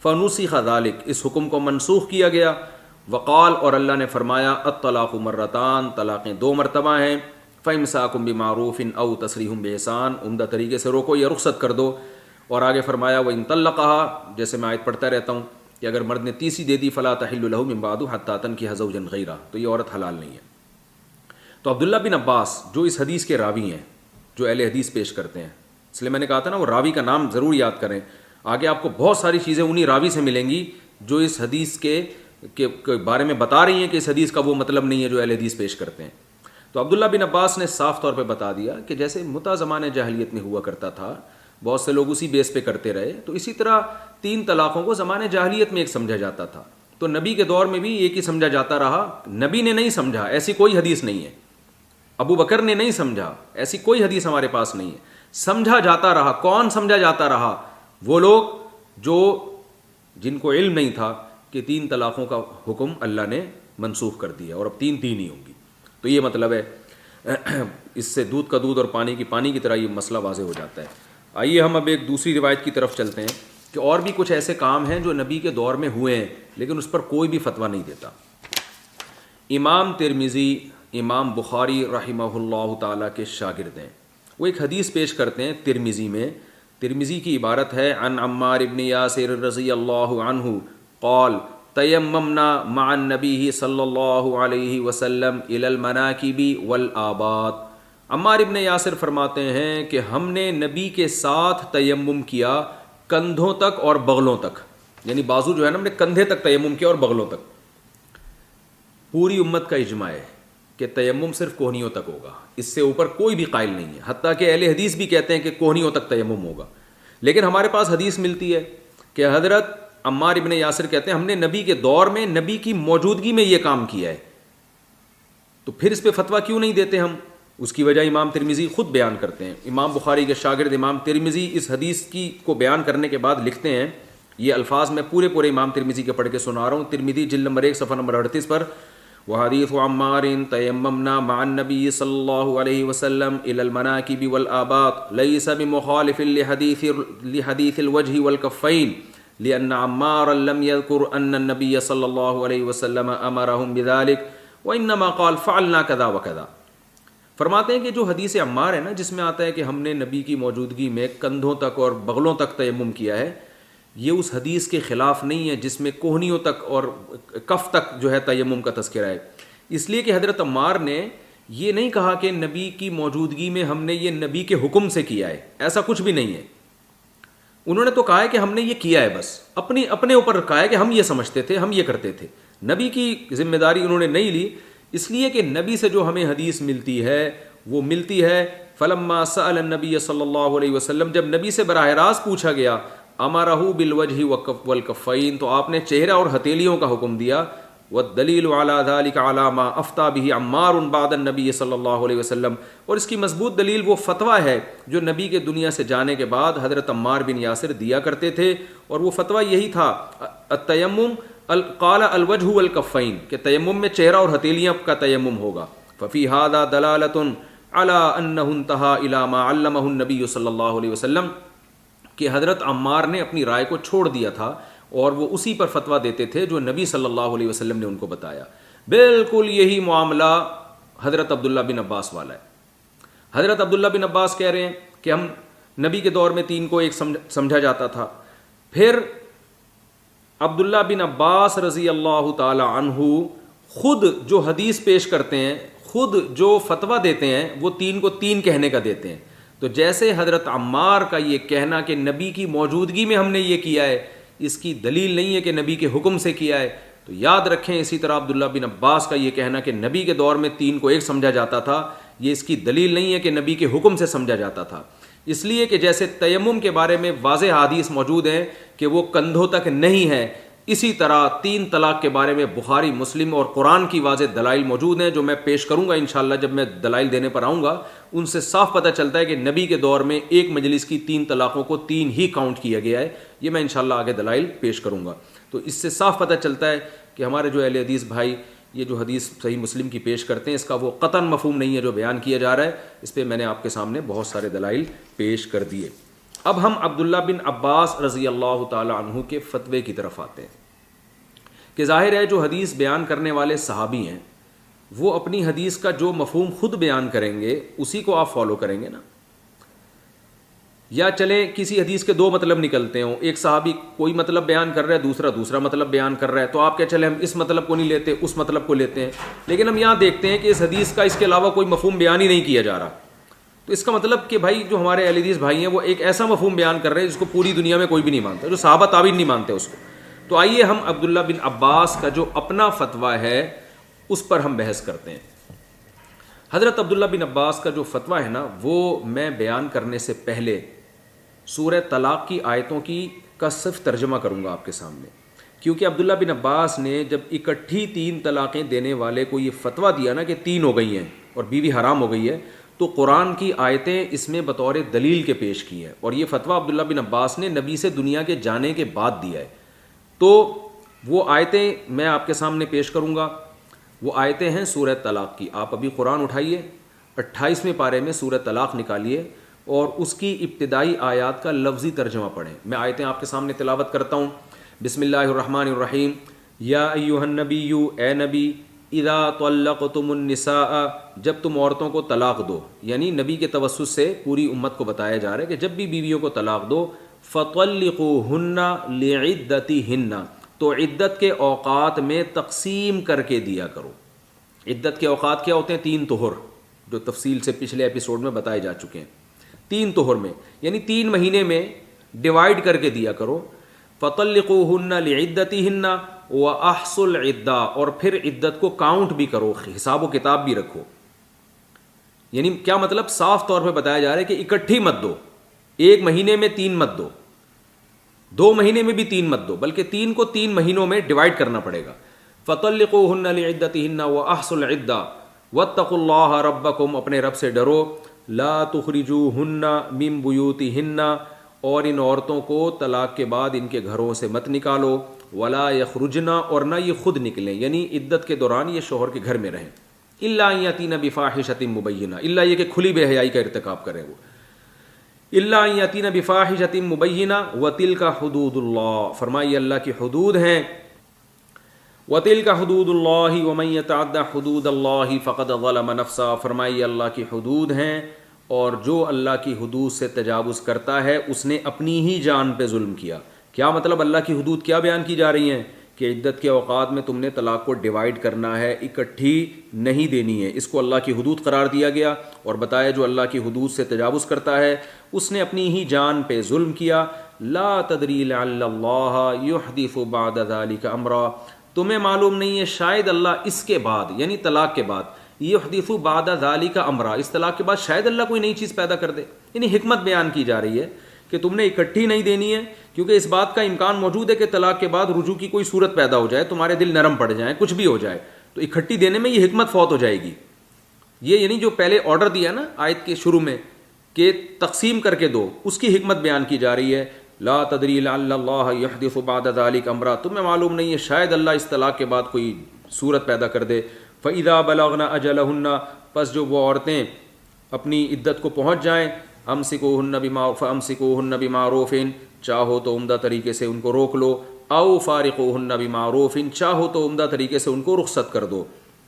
فَنُسِخَ ذَلِكَ، اس حکم کو منسوخ کیا گیا۔ وقال، اور اللہ نے فرمایا الطلاق مرتان، طلاقیں 2 مرتبہ ہیں، فَإِمْسَاكٌ بِمَعْرُوفٍ أَوْ تَسْرِيحٌ بِإِحْسَانٍ، عمدہ طریقے سے روکو یا رخصت کر دو۔ اور آگے فرمایا وَإِن طَلَّقَهَا، جیسے میں آیت پڑھتا رہتا ہوں کہ اگر مرد نے تیسری دے دی فَلَا تَحِلُّ لَهُ مِن بَعْدُ حَتَّى تَنكِحَ زَوْجًا غَيْرَهُ، تو یہ عورت حلال نہیں ہے۔ تو عبداللہ بن عباس جو اس حدیث کے راوی ہیں، جو اہل حدیث پیش کرتے ہیں، اس لیے میں نے کہا تھا نا وہ راوی کا نام ضرور یاد کریں، آگے آپ کو بہت ساری چیزیں انہی راوی سے ملیں گی جو اس حدیث کے بارے میں بتا رہی ہیں کہ اس حدیث کا وہ مطلب نہیں ہے جو اہل حدیث پیش کرتے ہیں۔ تو عبداللہ بن عباس نے صاف طور پہ بتا دیا کہ جیسے متع زمانے جاہلیت میں ہوا کرتا تھا، بہت سے لوگ اسی بیس پہ کرتے رہے، تو اسی طرح 3 طلاقوں کو زمانے جاہلیت میں ایک سمجھا جاتا تھا، تو نبی کے دور میں بھی ایک ہی سمجھا جاتا رہا۔ نبی نے نہیں سمجھا، ایسی کوئی حدیث نہیں ہے، ابو بکر نے نہیں سمجھا، ایسی کوئی حدیث ہمارے پاس نہیں ہے، سمجھا جاتا رہا۔ کون سمجھا جاتا رہا؟ وہ لوگ جن کو علم نہیں تھا کہ 3 طلاقوں کا حکم اللہ نے منسوخ کر دیا اور اب 3 ہی ہوں گی۔ تو یہ مطلب ہے، اس سے دودھ کا دودھ اور پانی کی طرح یہ مسئلہ واضح ہو جاتا ہے۔ آئیے ہم اب ایک دوسری روایت کی طرف چلتے ہیں کہ اور بھی کچھ ایسے کام ہیں جو نبی کے دور میں ہوئے ہیں لیکن اس پر کوئی بھی فتویٰ نہیں دیتا۔ امام ترمذی، امام بخاری رحمہ اللہ تعالیٰ کے شاگرد ہیں، وہ ایک حدیث پیش کرتے ہیں ترمذی میں۔ ترمذی کی عبارت ہے عن عمار بن یاسر رضی اللہ عنہ قال تیممنا مع النبی صلی اللہ علیہ وسلم الی المناکب والآبات۔ عمار ابن یاسر فرماتے ہیں کہ ہم نے نبی کے ساتھ تیمم کیا کندھوں تک اور بغلوں تک، یعنی بازو جو ہے نا ہم نے کندھے تک تیمم کیا اور بغلوں تک۔ پوری امت کا اجماع ہے کہ تیمم صرف کوہنیوں تک ہوگا، اس سے اوپر کوئی بھی قائل نہیں ہے، حتیٰ کہ اہل حدیث بھی کہتے ہیں کہ کوہنیوں تک تیمم ہوگا۔ لیکن ہمارے پاس حدیث ملتی ہے کہ حضرت عمار ابن یاسر کہتے ہیں ہم نے نبی کے دور میں نبی کی موجودگی میں یہ کام کیا ہے، تو پھر اس پہ فتویٰ کیوں نہیں دیتے ہم؟ اس کی وجہ امام ترمذی خود بیان کرتے ہیں۔ امام بخاری کے شاگرد امام ترمذی اس حدیث کو بیان کرنے کے بعد لکھتے ہیں، یہ الفاظ میں پورے امام ترمذی کے پڑھ کے سنا رہا ہوں، ترمذی جلد نمبر 1 صفحہ نمبر 38 پر، وحدیث عمار تیممنا مع النبی صلی اللہ علیہ وسلم الی المناکب والآبات لیس بمخالف لحدیث الوجہ والکفین لأن عمارا لم يذكر أن النبي صلى الله عليه وسلم أمرهم بذلك وإنما قال فعلنا كذا وكذا فرماتے ہیں کہ جو حدیث عمار ہے نا، جس میں آتا ہے کہ ہم نے نبی کی موجودگی میں کندھوں تک اور بغلوں تک تیمم کیا ہے، یہ اس حدیث کے خلاف نہیں ہے جس میں کوہنیوں تک اور کف تک جو ہے تیمم کا تذکرہ ہے. اس لیے کہ حضرت عمار نے یہ نہیں کہا کہ نبی کی موجودگی میں ہم نے یہ نبی کے حکم سے کیا ہے، ایسا کچھ بھی نہیں ہے. انہوں نے تو کہا ہے کہ ہم نے یہ کیا ہے، بس اپنے اوپر رکھا ہے کہ ہم یہ سمجھتے تھے، ہم یہ کرتے تھے. نبی کی ذمہ داری انہوں نے نہیں لی، اس لیے کہ نبی سے جو ہمیں حدیث ملتی ہے وہ ملتی ہے. فلما سأل النبی صلی اللہ علیہ وسلم، جب نبی سے براہ راست پوچھا گیا، امرہ بالوجہ والکفین، تو آپ نے چہرہ اور ہتھیلیوں کا حکم دیا. والدلیل علی ذلک علی ما افتى به عمار بعد النبی صلی اللہ علیہ وسلم، اور اس کی مضبوط دلیل وہ فتویٰ ہے جو نبی کے دنیا سے جانے کے بعد حضرت عمار بن یاسر دیا کرتے تھے، اور وہ فتویٰ یہی تھا، التیمم قال الوجہ والکفین، کہ تیمم میں چہرہ اور ہتھیلیاں کا تیمم ہوگا. ففی ھذا دلالۃ علی انہ انتہا الی ما علمہ النبی صلی اللہ علیہ وسلم، کہ حضرت عمار نے اپنی رائے کو چھوڑ دیا تھا اور وہ اسی پر فتویٰ دیتے تھے جو نبی صلی اللہ علیہ وسلم نے ان کو بتایا. بالکل یہی معاملہ حضرت عبداللہ بن عباس والا ہے. حضرت عبداللہ بن عباس کہہ رہے ہیں کہ ہم نبی کے دور میں 3 کو ایک سمجھا جاتا تھا. پھر عبداللہ بن عباس رضی اللہ تعالی عنہ خود جو حدیث پیش کرتے ہیں، خود جو فتویٰ دیتے ہیں، وہ 3 کو 3 کہنے کا دیتے ہیں. تو جیسے حضرت عمار کا یہ کہنا کہ نبی کی موجودگی میں ہم نے یہ کیا ہے، اس کی دلیل نہیں ہے کہ نبی کے حکم سے کیا ہے، تو یاد رکھیں اسی طرح عبداللہ بن عباس کا یہ کہنا کہ نبی کے دور میں 3 کو ایک سمجھا جاتا تھا، یہ اس کی دلیل نہیں ہے کہ نبی کے حکم سے سمجھا جاتا تھا. اس لیے کہ جیسے تیمم کے بارے میں واضح حدیث موجود ہیں کہ وہ کندھوں تک نہیں ہے، اسی طرح 3 طلاق کے بارے میں بخاری، مسلم اور قرآن کی واضح دلائل موجود ہیں، جو میں پیش کروں گا انشاءاللہ. جب میں دلائل دینے پر آؤں گا ان سے صاف پتہ چلتا ہے کہ نبی کے دور میں ایک مجلس کی 3 طلاقوں کو 3 ہی کاؤنٹ کیا گیا ہے. یہ میں انشاءاللہ آگے دلائل پیش کروں گا. تو اس سے صاف پتہ چلتا ہے کہ ہمارے جو اہل حدیث بھائی یہ جو حدیث صحیح مسلم کی پیش کرتے ہیں، اس کا وہ قطعاً مفہوم نہیں ہے جو بیان کیا جا رہا ہے. اس پہ میں نے آپ کے سامنے بہت سارے دلائل پیش کر دیے. اب ہم عبداللہ بن عباس رضی اللہ تعالی عنہ کے فتوے کی طرف آتے ہیں کہ ظاہر ہے جو حدیث بیان کرنے والے صحابی ہیں وہ اپنی حدیث کا جو مفہوم خود بیان کریں گے اسی کو آپ فالو کریں گے نا. یا چلے کسی حدیث کے 2 مطلب نکلتے ہوں، ایک صحابی کوئی مطلب بیان کر رہا ہے، دوسرا مطلب بیان کر رہا ہے، تو آپ کیا چلے ہم اس مطلب کو نہیں لیتے، اس مطلب کو لیتے ہیں. لیکن ہم یہاں دیکھتے ہیں کہ اس حدیث کا اس کے علاوہ کوئی مفہوم بیان ہی نہیں کیا جا رہا. تو اس کا مطلب کہ بھائی جو ہمارے اہل حدیث بھائی ہیں وہ ایک ایسا مفہوم بیان کر رہے ہیں جس کو پوری دنیا میں کوئی بھی نہیں مانتا، جو صحابہ تابعین نہیں مانتے اس کو. تو آئیے ہم عبداللہ بن عباس کا جو اپنا فتویٰ ہے اس پر ہم بحث کرتے ہیں. حضرت عبداللہ بن عباس کا جو فتویٰ ہے نا، وہ میں بیان کرنے سے پہلے سورہ طلاق کی آیتوں کا صرف ترجمہ کروں گا آپ کے سامنے، کیونکہ عبداللہ بن عباس نے جب اکٹھی 3 طلاقیں دینے والے کو یہ فتویٰ دیا نا کہ 3 ہو گئی ہیں اور بیوی حرام ہو گئی ہے، تو قرآن کی آیتیں اس میں بطور دلیل کے پیش کی ہیں. اور یہ فتویٰ عبداللہ بن عباس نے نبی سے دنیا کے جانے کے بعد دیا ہے. تو وہ آیتیں میں آپ کے سامنے پیش کروں گا. وہ آیتیں ہیں سورہ طلاق کی. آپ ابھی قرآن اٹھائیے، 28ویں پارے میں سورہ طلاق نکالیے اور اس کی ابتدائی آیات کا لفظی ترجمہ پڑھیں. میں آیتیں آپ کے سامنے تلاوت کرتا ہوں. بسم اللہ الرحمن الرحیم. یا ایھا النبی، اے نبی، اذا طلقتم النساء، جب تم عورتوں کو طلاق دو، یعنی نبی کے توسط سے پوری امت کو بتایا جا رہا ہے کہ جب بھی بیویوں کو طلاق دو، فطلقوہن لعدتہن، تو عدت کے اوقات میں تقسیم کر کے دیا کرو. عدت کے اوقات کیا ہوتے ہیں؟ 3 طہر، جو تفصیل سے پچھلے ایپیسوڈ میں بتائے جا چکے ہیں. 3 طہر میں یعنی 3 مہینے میں ڈیوائیڈ کر کے دیا کرو. فطلقوہن لعدتہن واحصوا العدہ، اور پھر عدت کو کاؤنٹ بھی کرو، حساب و کتاب بھی رکھو. یعنی کیا مطلب؟ صاف طور پہ بتایا جا رہا ہے کہ اکٹھی مت دو، 1 مہینے میں 3 مت دو، 2 مہینے میں بھی 3 مت دو، بلکہ 3 کو 3 مہینوں میں ڈیوائیڈ کرنا پڑے گا. فطلقوہن لعدتہن واحصوا العدہ واتقوا اللہ ربکم، اپنے رب سے ڈرو. لا تخرجوہن من بیوتہن، اور ان عورتوں کو طلاق کے بعد ان کے گھروں سے مت نکالو. ولا یخرجن، اور نہ یہ خود نکلیں، یعنی عدت کے دوران یہ شوہر کے گھر میں رہیں. الا ان یاتین بفاحشۃ مبینہ، الا یہ کہ کھلی بے حیائی کا ارتکاب کریں وہ. الا ان یاتین بفاحشۃ مبینہ وتلک حدود اللہ، فرمائیے اللہ کی حدود ہیں. وَتِلْكَ حُدُودُ اللَّهِ وَمَن يَتَعَدَّ حُدُودَ اللَّهِ فَقَدْ ظَلَمَ نَفْسَهُ، فرمائیے اللہ کی حدود ہیں، اور جو اللہ کی حدود سے تجاوز کرتا ہے اس نے اپنی ہی جان پہ ظلم کیا۔ کیا مطلب اللہ کی حدود کیا بیان کی جا رہی ہیں؟ کہ عدت کے اوقات میں تم نے طلاق کو ڈیوائیڈ کرنا ہے، اکٹھی نہیں دینی ہے، اس کو اللہ کی حدود قرار دیا گیا، اور بتایا جو اللہ کی حدود سے تجاوز کرتا ہے اس نے اپنی ہی جان پہ ظلم کیا۔ لا تدری لعل اللہ یحدث بعد ذلک امرا، تمہیں معلوم نہیں ہے شاید اللہ اس کے بعد یعنی طلاق کے بعد، یحدث بعد ذلک امرا، اس طلاق کے بعد شاید اللہ کوئی نئی چیز پیدا کر دے۔ یعنی حکمت بیان کی جا رہی ہے کہ تم نے اکٹھی نہیں دینی ہے، کیونکہ اس بات کا امکان موجود ہے کہ طلاق کے بعد رجوع کی کوئی صورت پیدا ہو جائے، تمہارے دل نرم پڑ جائیں، کچھ بھی ہو جائے، تو اکٹھی دینے میں یہ حکمت فوت ہو جائے گی۔ یہ یعنی جو پہلے آرڈر دیا نا آیت کے شروع میں کہ تقسیم کر کے دو، اس کی حکمت بیان کی جا رہی ہے۔ لا تدری لعل اللہ یحدث بعد ذلک امرا، تمہیں معلوم نہیں ہے شاید اللہ اس طلاق کے بعد کوئی صورت پیدا کر دے۔ فَإِذَا بَلَغْنَ أَجَلَهُنَّ، پس جو وہ عورتیں اپنی عدت کو پہنچ جائیں، فَأَمْسِكُوهُنَّ بِمَعْرُوفٍ، چاہو تو عمدہ طریقے سے ان کو روک لو، او فارقوهن بمعروف، چاہو تو عمدہ طریقے سے ان کو رخصت کر دو۔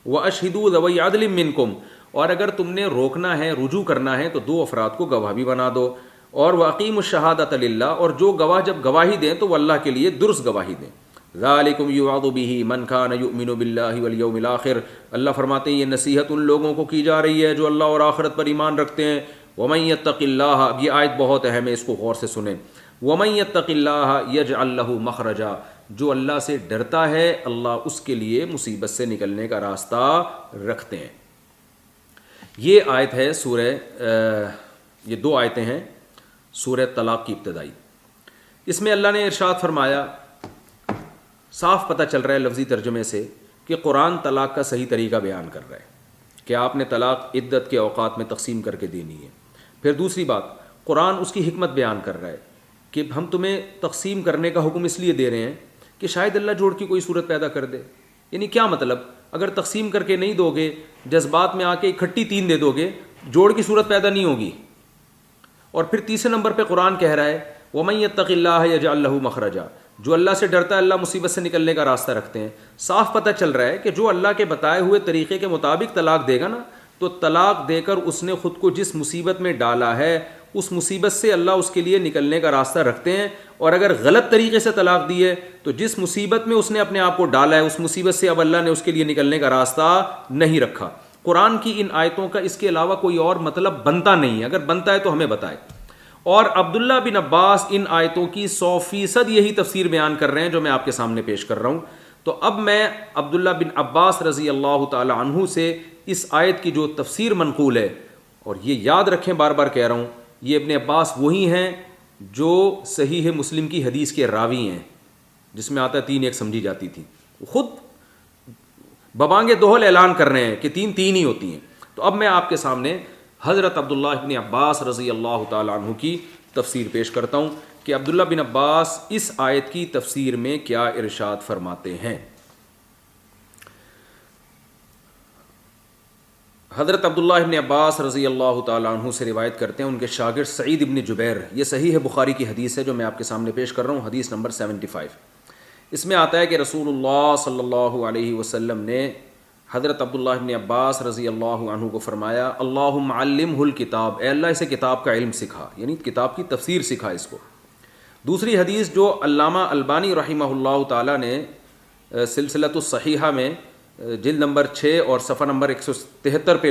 وَأَشْهِدُوا ذَوَيْ عَدْلٍ مِّنْكُمْ، اور اگر تم نے روکنا ہے، رجوع کرنا ہے، تو دو افراد کو گواہ بھی بنا دو۔ اور وَأَقِيمُوا الشَّهَادَةَ لِلَّهِ، اور جو گواہ جب گواہی دیں تو وہ اللہ کے لیے درست گواہی دیں۔ ذَلِكُمْ يُوعَظُ بِهِ مَنْ كَانَ يُؤْمِنُ بِاللَّهِ وَالْيَوْمِ الْآخِرِ، اللہ فرماتے ہیں یہ نصیحت ان لوگوں کو کی جا رہی ہے جو اللہ اور آخرت پر ایمان رکھتے ہیں۔ وَمَن يَتَّقِ اللَّهَ، اب یہ آیت بہت اہم ہے، اس کو غور سے سنیں۔ وَمَن يَتَّقِ اللَّهَ يَجْعَل لَّهُ مَخْرَجًا، جو اللہ سے ڈرتا ہے اللہ اس کے لیے مصیبت سے نکلنے کا راستہ رکھتے ہیں۔ یہ آیت ہے یہ دو آیتیں ہیں سورہ طلاق کی ابتدائی۔ اس میں اللہ نے ارشاد فرمایا، صاف پتہ چل رہا ہے لفظی ترجمے سے کہ قرآن طلاق کا صحیح طریقہ بیان کر رہا ہے کہ آپ نے طلاق عدت کے اوقات میں تقسیم کر کے دینی ہے۔ پھر دوسری بات، قرآن اس کی حکمت بیان کر رہا ہے کہ ہم تمہیں تقسیم کرنے کا حکم اس لیے دے رہے ہیں کہ شاید اللہ جوڑ کی کوئی صورت پیدا کر دے۔ یعنی کیا مطلب، اگر تقسیم کر کے نہیں دو گے، جذبات میں آ کے اکٹھی 3 دے دو گے، جوڑ کی صورت پیدا نہیں ہوگی۔ اور پھر تیسرے نمبر پہ قرآن کہہ رہا ہے وَمَن يَتَّقِ اللَّهَ يَجْعَل لَّهُ مَخْرَجًا، جو اللہ سے ڈرتا ہے اللہ مصیبت سے نکلنے کا راستہ رکھتے ہیں۔ صاف پتہ چل رہا ہے کہ جو اللہ کے بتائے ہوئے طریقے کے مطابق طلاق دے گا نا، تو طلاق دے کر اس نے خود کو جس مصیبت میں ڈالا ہے اس مصیبت سے اللہ اس کے لیے نکلنے کا راستہ رکھتے ہیں۔ اور اگر غلط طریقے سے طلاق دی ہے تو جس مصیبت میں اس نے اپنے آپ کو ڈالا ہے اس مصیبت سے اب اللہ نے اس کے لیے نکلنے کا راستہ نہیں رکھا۔ قرآن کی ان آیتوں کا اس کے علاوہ کوئی اور مطلب بنتا نہیں ہے، اگر بنتا ہے تو ہمیں بتائے۔ اور عبداللہ بن عباس ان آیتوں کی 100% یہی تفسیر بیان کر رہے ہیں جو میں آپ کے سامنے پیش کر رہا ہوں۔ تو اب میں عبداللہ بن عباس رضی اللہ تعالی عنہ سے اس آیت کی جو تفسیر منقول ہے، اور یہ یاد رکھیں بار بار کہہ رہا ہوں، یہ ابن عباس وہی ہیں جو صحیح مسلم کی حدیث کے راوی ہیں جس میں آتا ہے 3 ایک سمجھی جاتی تھی، خود ببانگ دوہل اعلان کر رہے ہیں کہ 3 ہی ہوتی ہیں۔ تو اب میں آپ کے سامنے حضرت عبداللہ بن عباس رضی اللہ تعالی عنہ کی تفسیر پیش کرتا ہوں کہ عبداللہ بن عباس اس آیت کی تفسیر میں کیا ارشاد فرماتے ہیں۔ حضرت عبداللہ بن عباس رضی اللہ تعالی عنہ سے روایت کرتے ہیں، ان کے شاگرد سعید بن جبیر، یہ صحیح بخاری کی حدیث ہے جو میں آپ کے سامنے پیش کر رہا ہوں، حدیث نمبر 75۔ اس میں آتا ہے کہ رسول اللہ صلی اللہ علیہ وسلم نے حضرت عبداللہ بن عباس رضی اللہ عنہ کو فرمایا، اللہم علمہ الکتاب، اے اللہ اسے کتاب کا علم سکھا، یعنی کتاب کی تفسیر سکھا اس کو۔ دوسری حدیث جو علامہ البانی رحمہ اللہ تعالی نے سلسلۃ الصحیحہ میں جلد نمبر 6 اور صفحہ نمبر 173 پہ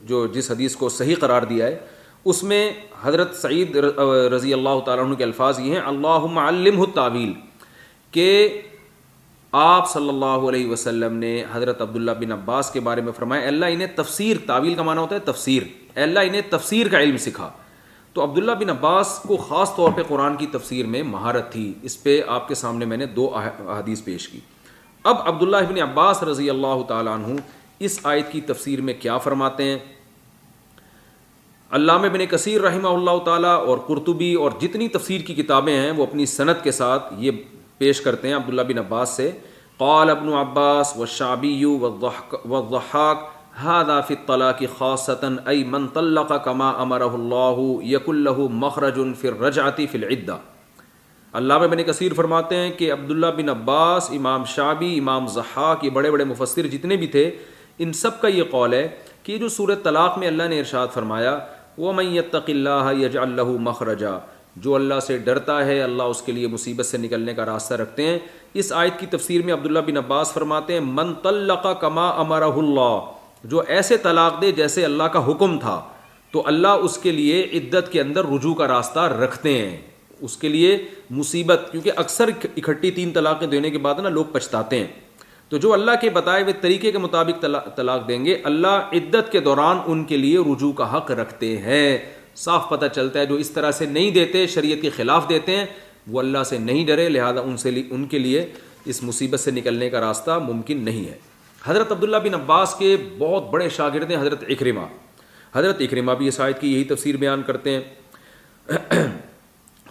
جو جس حدیث کو صحیح قرار دیا ہے، اس میں حضرت سعید رضی اللہ تعالیٰ عنہ کے الفاظ یہ ہیں، اللہم علمہ التاویل، کہ آپ صلی اللہ علیہ وسلم نے حضرت عبداللہ بن عباس کے بارے میں فرمایا اللہ انہیں تفسیر، تعویل کا معنی ہوتا ہے تفسیر، اللہ انہیں تفسیر کا علم سکھا۔ تو عبداللہ بن عباس کو خاص طور پہ قرآن کی تفسیر میں مہارت تھی، اس پہ آپ کے سامنے میں نے 2 احادیث پیش کی۔ اب عبداللہ بن عباس رضی اللہ تعالیٰ عنہ اس آیت کی تفسیر میں کیا فرماتے ہیں؟ علامہ ابن کثیر رحمہ اللہ تعالیٰ اور قرطبی اور جتنی تفسیر کی کتابیں ہیں وہ اپنی سند کے ساتھ یہ پیش کرتے ہیں عبداللہ بن عباس سے، قال ابن عباس والشعبی والضحاک هذا في الطلاق خاصة أي من طلق كما أمره الله يكن له مخرج في الرجعة في العدة۔ علامہ ابن کثیر فرماتے ہیں کہ عبداللہ بن عباس، امام شعبی، امام ضحاک، یہ بڑے بڑے مفسر جتنے بھی تھے، ان سب کا یہ قول ہے کہ یہ جو سورۃ طلاق میں اللہ نے ارشاد فرمایا وَمَن يَتَّقِ اللَّهَ يَجْعَل لَّهُ مَخْرَجًا، جو اللہ سے ڈرتا ہے اللہ اس کے لیے مصیبت سے نکلنے کا راستہ رکھتے ہیں. اس آیت کی تفسیر میں عبداللہ بن عباس فرماتے ہیں من طلق کما امرہ اللہ، جو ایسے طلاق دے جیسے اللہ کا حکم تھا تو اللہ اس کے لیے عدت کے اندر رجوع کا راستہ رکھتے ہیں. اس کے لیے مصیبت، کیونکہ اکثر اکٹھی 3 طلاقیں دینے کے بعد نا لوگ پچھتاتے ہیں، تو جو اللہ کے بتائے ہوئے طریقے کے مطابق طلاق دیں گے اللہ عدت کے دوران ان کے لیے رجوع کا حق رکھتے ہیں. صاف پتہ چلتا ہے جو اس طرح سے نہیں دیتے، شریعت کے خلاف دیتے ہیں، وہ اللہ سے نہیں ڈرے، لہذا ان کے لیے اس مصیبت سے نکلنے کا راستہ ممکن نہیں ہے. حضرت عبداللہ بن عباس کے بہت بڑے شاگرد ہیں حضرت اکرمہ بھی اس آیت کی یہی تفسیر بیان کرتے ہیں.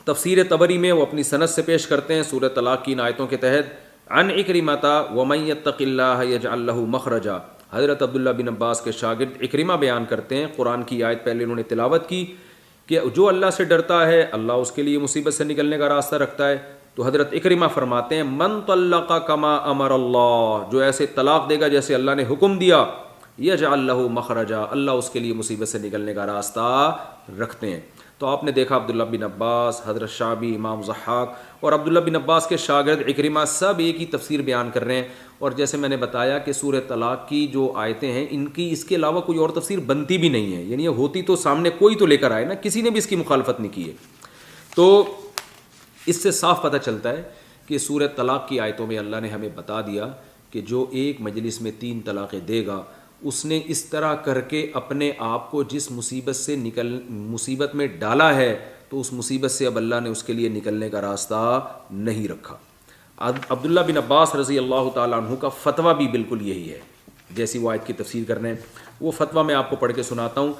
تفسیر طبری میں وہ اپنی سند سے پیش کرتے ہیں سورۃ طلاق کی ان آیتوں کے تحت عن اکرمۃ ومن یتق اللہ یجعل لہ مخرجا. حضرت عبداللہ بن عباس کے شاگرد اکرمہ بیان کرتے ہیں، قرآن کی آیت پہلے انہوں نے تلاوت کی کہ جو اللہ سے ڈرتا ہے اللہ اس کے لیے مصیبت سے نکلنے کا راستہ رکھتا ہے. تو حضرت اکرمہ فرماتے ہیں من طلق کما امر اللہ، جو ایسے طلاق دے گا جیسے اللہ نے حکم دیا، یجعل لہ مخرجا، اللہ اس کے لیے مصیبت سے نکلنے کا راستہ رکھتے ہیں. تو آپ نے دیکھا عبداللہ بن عباس، حضرت شعبی، امام ضحاک اور عبداللہ بن عباس کے شاگرد اکرمہ سب ایک ہی تفسیر بیان کر رہے ہیں. اور جیسے میں نے بتایا کہ سورہ طلاق کی جو آیتیں ہیں ان کی اس کے علاوہ کوئی اور تفسیر بنتی بھی نہیں ہے، یعنی یہ ہوتی تو سامنے کوئی تو لے کر آئے نا، کسی نے بھی اس کی مخالفت نہیں کی ہے. تو اس سے صاف پتہ چلتا ہے کہ سورہ طلاق کی آیتوں میں اللہ نے ہمیں بتا دیا کہ جو ایک مجلس میں 3 طلاقیں دے گا اس نے اس طرح کر کے اپنے آپ کو جس مصیبت میں ڈالا ہے تو اس مصیبت سے اب اللہ نے اس کے لیے نکلنے کا راستہ نہیں رکھا. عبداللہ بن عباس رضی اللہ تعالیٰ عنہ کا فتویٰ بھی بالکل یہی ہے جیسی وہ آیت کی تفسیر کر رہے ہیں. وہ فتویٰ میں آپ کو پڑھ کے سناتا ہوں.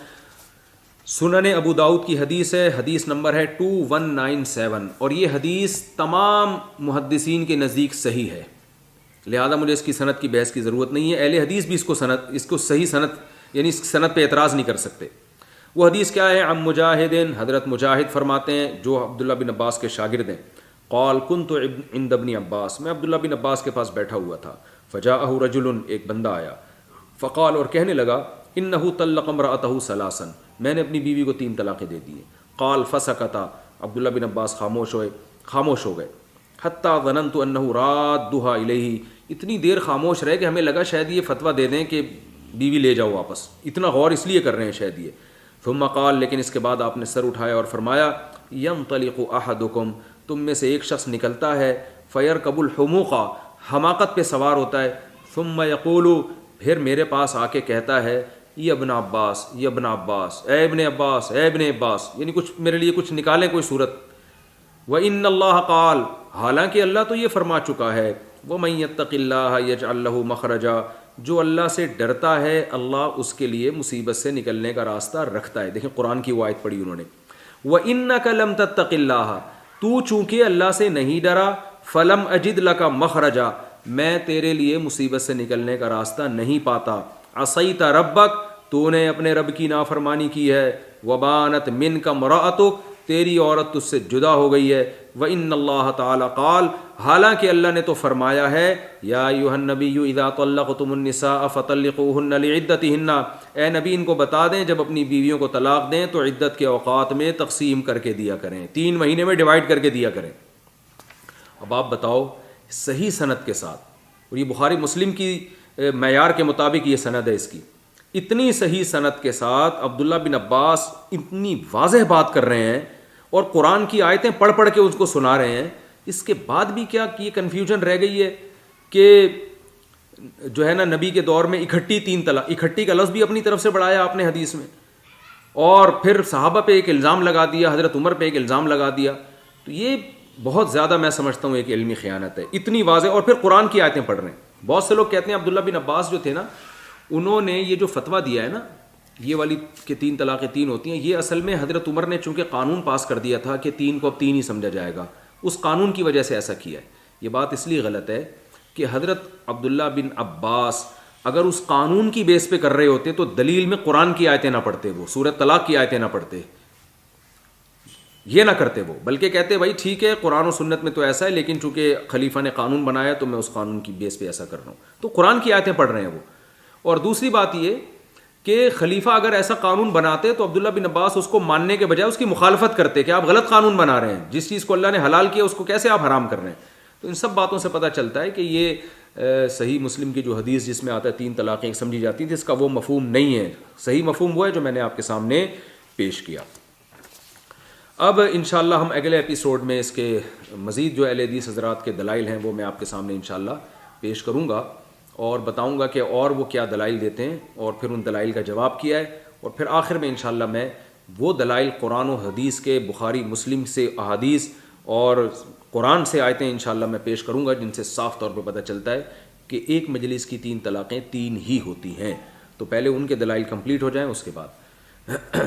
سنن ابو داؤد کی حدیث ہے، حدیث نمبر ہے 2197، اور یہ حدیث تمام محدثین کے نزدیک صحیح ہے، لہذا مجھے اس کی سند کی بحث کی ضرورت نہیں ہے. اہل حدیث بھی اس کو صحیح سند یعنی اس سند پہ اعتراض نہیں کر سکتے. وہ حدیث کیا ہے؟ عن مجاہد، حضرت مجاہد فرماتے ہیں جو عبداللہ بن عباس کے شاگرد ہیں، قال كنت عند ابن عباس، میں عبداللہ بن عباس کے پاس بیٹھا ہوا تھا، فجاءه رجل، ایک بندہ آیا، فقال، اور کہنے لگا، انه طلق امرأته ثلاثا، میں نے اپنی بیوی کو 3 طلاقیں دے دی. قال فسكت، عبداللہ بن عباس خاموش ہو گئے. حتی ظننت انه رادها الیہ، اتنی دیر خاموش رہے کہ ہمیں لگا شاید یہ فتویٰ دے دیں کہ بیوی لے جاؤ واپس، اتنا غور اس لیے کر رہے ہیں شاید یہ. ثم قال، لیکن اس کے بعد آپ نے سر اٹھایا اور فرمایا، ینطلق احدکم، تم میں سے ایک شخص نکلتا ہے، فیرکب الحموق، حماقت پہ سوار ہوتا ہے، ثم یقول، پھر میرے پاس آ کے کہتا ہے، یہ ابن عباس، یہ ابن عباس، اے ابن عباس، اے ابن عباس، یعنی کچھ میرے لیے کچھ نکالیں کوئی صورت. وَإِنَّ اللَّهَ قَالَ، حالانکہ اللہ تو یہ فرما چکا ہے، وَمَن يَتَّقِ اللَّهَ يَجْعَل لَّهُ مَخْرَجًا، جو اللہ سے ڈرتا ہے اللہ اس کے لیے مصیبت سے نکلنے کا راستہ رکھتا ہے. دیکھیں قرآن کی وہ آیت پڑھی انہوں نے، وَإِنَّكَ لَمْ تَتَّقِ اللَّهَ، تو چونکہ اللہ سے نہیں ڈرا، فَلَمْ أَجِدْ لَكَ مَخْرَجًا، میں تیرے لیے مصیبت سے نکلنے کا راستہ نہیں پاتا. عصیت ربک، تو نے اپنے رب کی نافرمانی کی ہے. وبانت منک امرأتک، تیری عورت تجھ سے جدا ہو گئی ہے. وَإِنَّ اللَّهَ تَعَالَى قَالَ، حالانکہ اللہ نے تو فرمایا ہے، یا ایھا النبی اذا طلقتم النساء فطلقوهن لعدتهن، اے نبی ان کو بتا دیں جب اپنی بیویوں کو طلاق دیں تو عدت کے اوقات میں تقسیم کر کے دیا کریں، 3 مہینے میں ڈیوائیڈ کر کے دیا کریں. اب آپ بتاؤ صحیح سند کے ساتھ، اور یہ بخاری مسلم کی معیار کے مطابق یہ سند ہے اس کی، اتنی صحیح سند کے ساتھ عبداللہ بن عباس اتنی واضح بات کر رہے ہیں اور قرآن کی آیتیں پڑھ پڑھ کے اس کو سنا رہے ہیں. اس کے بعد بھی کیا یہ کنفیوژن رہ گئی ہے کہ جو ہے نا نبی کے دور میں اکٹھی 3 طلاق، اکٹھی کا لفظ بھی اپنی طرف سے بڑھایا آپ نے حدیث میں، اور پھر صحابہ پہ ایک الزام لگا دیا، حضرت عمر پہ ایک الزام لگا دیا. تو یہ بہت زیادہ میں سمجھتا ہوں ایک علمی خیانت ہے، اتنی واضح، اور پھر قرآن کی آیتیں پڑھ رہے ہیں. بہت سے لوگ کہتے ہیں عبداللہ بن عباس جو تھے نا، انہوں نے یہ جو فتویٰ دیا ہے نا یہ والی کہ 3 طلاقیں 3 ہوتی ہیں، یہ اصل میں حضرت عمر نے چونکہ قانون پاس کر دیا تھا کہ 3 کو اب 3 ہی سمجھا جائے گا، اس قانون کی وجہ سے ایسا کیا ہے. یہ بات اس لیے غلط ہے کہ حضرت عبداللہ بن عباس اگر اس قانون کی بیس پہ کر رہے ہوتے تو دلیل میں قرآن کی آیتیں نہ پڑھتے، وہ سورۃ طلاق کی آیتیں نہ پڑھتے. یہ نہ کرتے وہ، بلکہ کہتے بھائی ٹھیک ہے قرآن و سنت میں تو ایسا ہے، لیکن چونکہ خلیفہ نے قانون بنایا تو میں اس قانون کی بیس پہ ایسا کر رہا ہوں. تو قرآن کی آیتیں پڑھ رہے ہیں وہ. اور دوسری بات یہ کہ خلیفہ اگر ایسا قانون بناتے تو عبداللہ بن عباس اس کو ماننے کے بجائے اس کی مخالفت کرتے کہ آپ غلط قانون بنا رہے ہیں، جس چیز کو اللہ نے حلال کیا اس کو کیسے آپ حرام کر رہے ہیں. تو ان سب باتوں سے پتہ چلتا ہے کہ یہ صحیح مسلم کی جو حدیث جس میں آتا ہے 3 طلاقیں سمجھی جاتی تھی، اس کا وہ مفہوم نہیں ہے. صحیح مفہوم وہ ہے جو میں نے آپ کے سامنے پیش کیا. اب انشاءاللہ ہم اگلے ایپیسوڈ میں اس کے مزید جو اہل حدیث حضرات کے دلائل ہیں وہ میں آپ کے سامنے انشاءاللہ پیش کروں گا اور بتاؤں گا کہ اور وہ کیا دلائل دیتے ہیں اور پھر ان دلائل کا جواب کیا ہے. اور پھر آخر میں انشاءاللہ میں وہ دلائل قرآن و حدیث کے بخاری مسلم سے احادیث اور قرآن سے آیتیں انشاءاللہ میں پیش کروں گا جن سے صاف طور پہ پتہ چلتا ہے کہ ایک مجلس کی 3 طلاقیں 3 ہی ہوتی ہیں. تو پہلے ان کے دلائل کمپلیٹ ہو جائیں اس کے بعد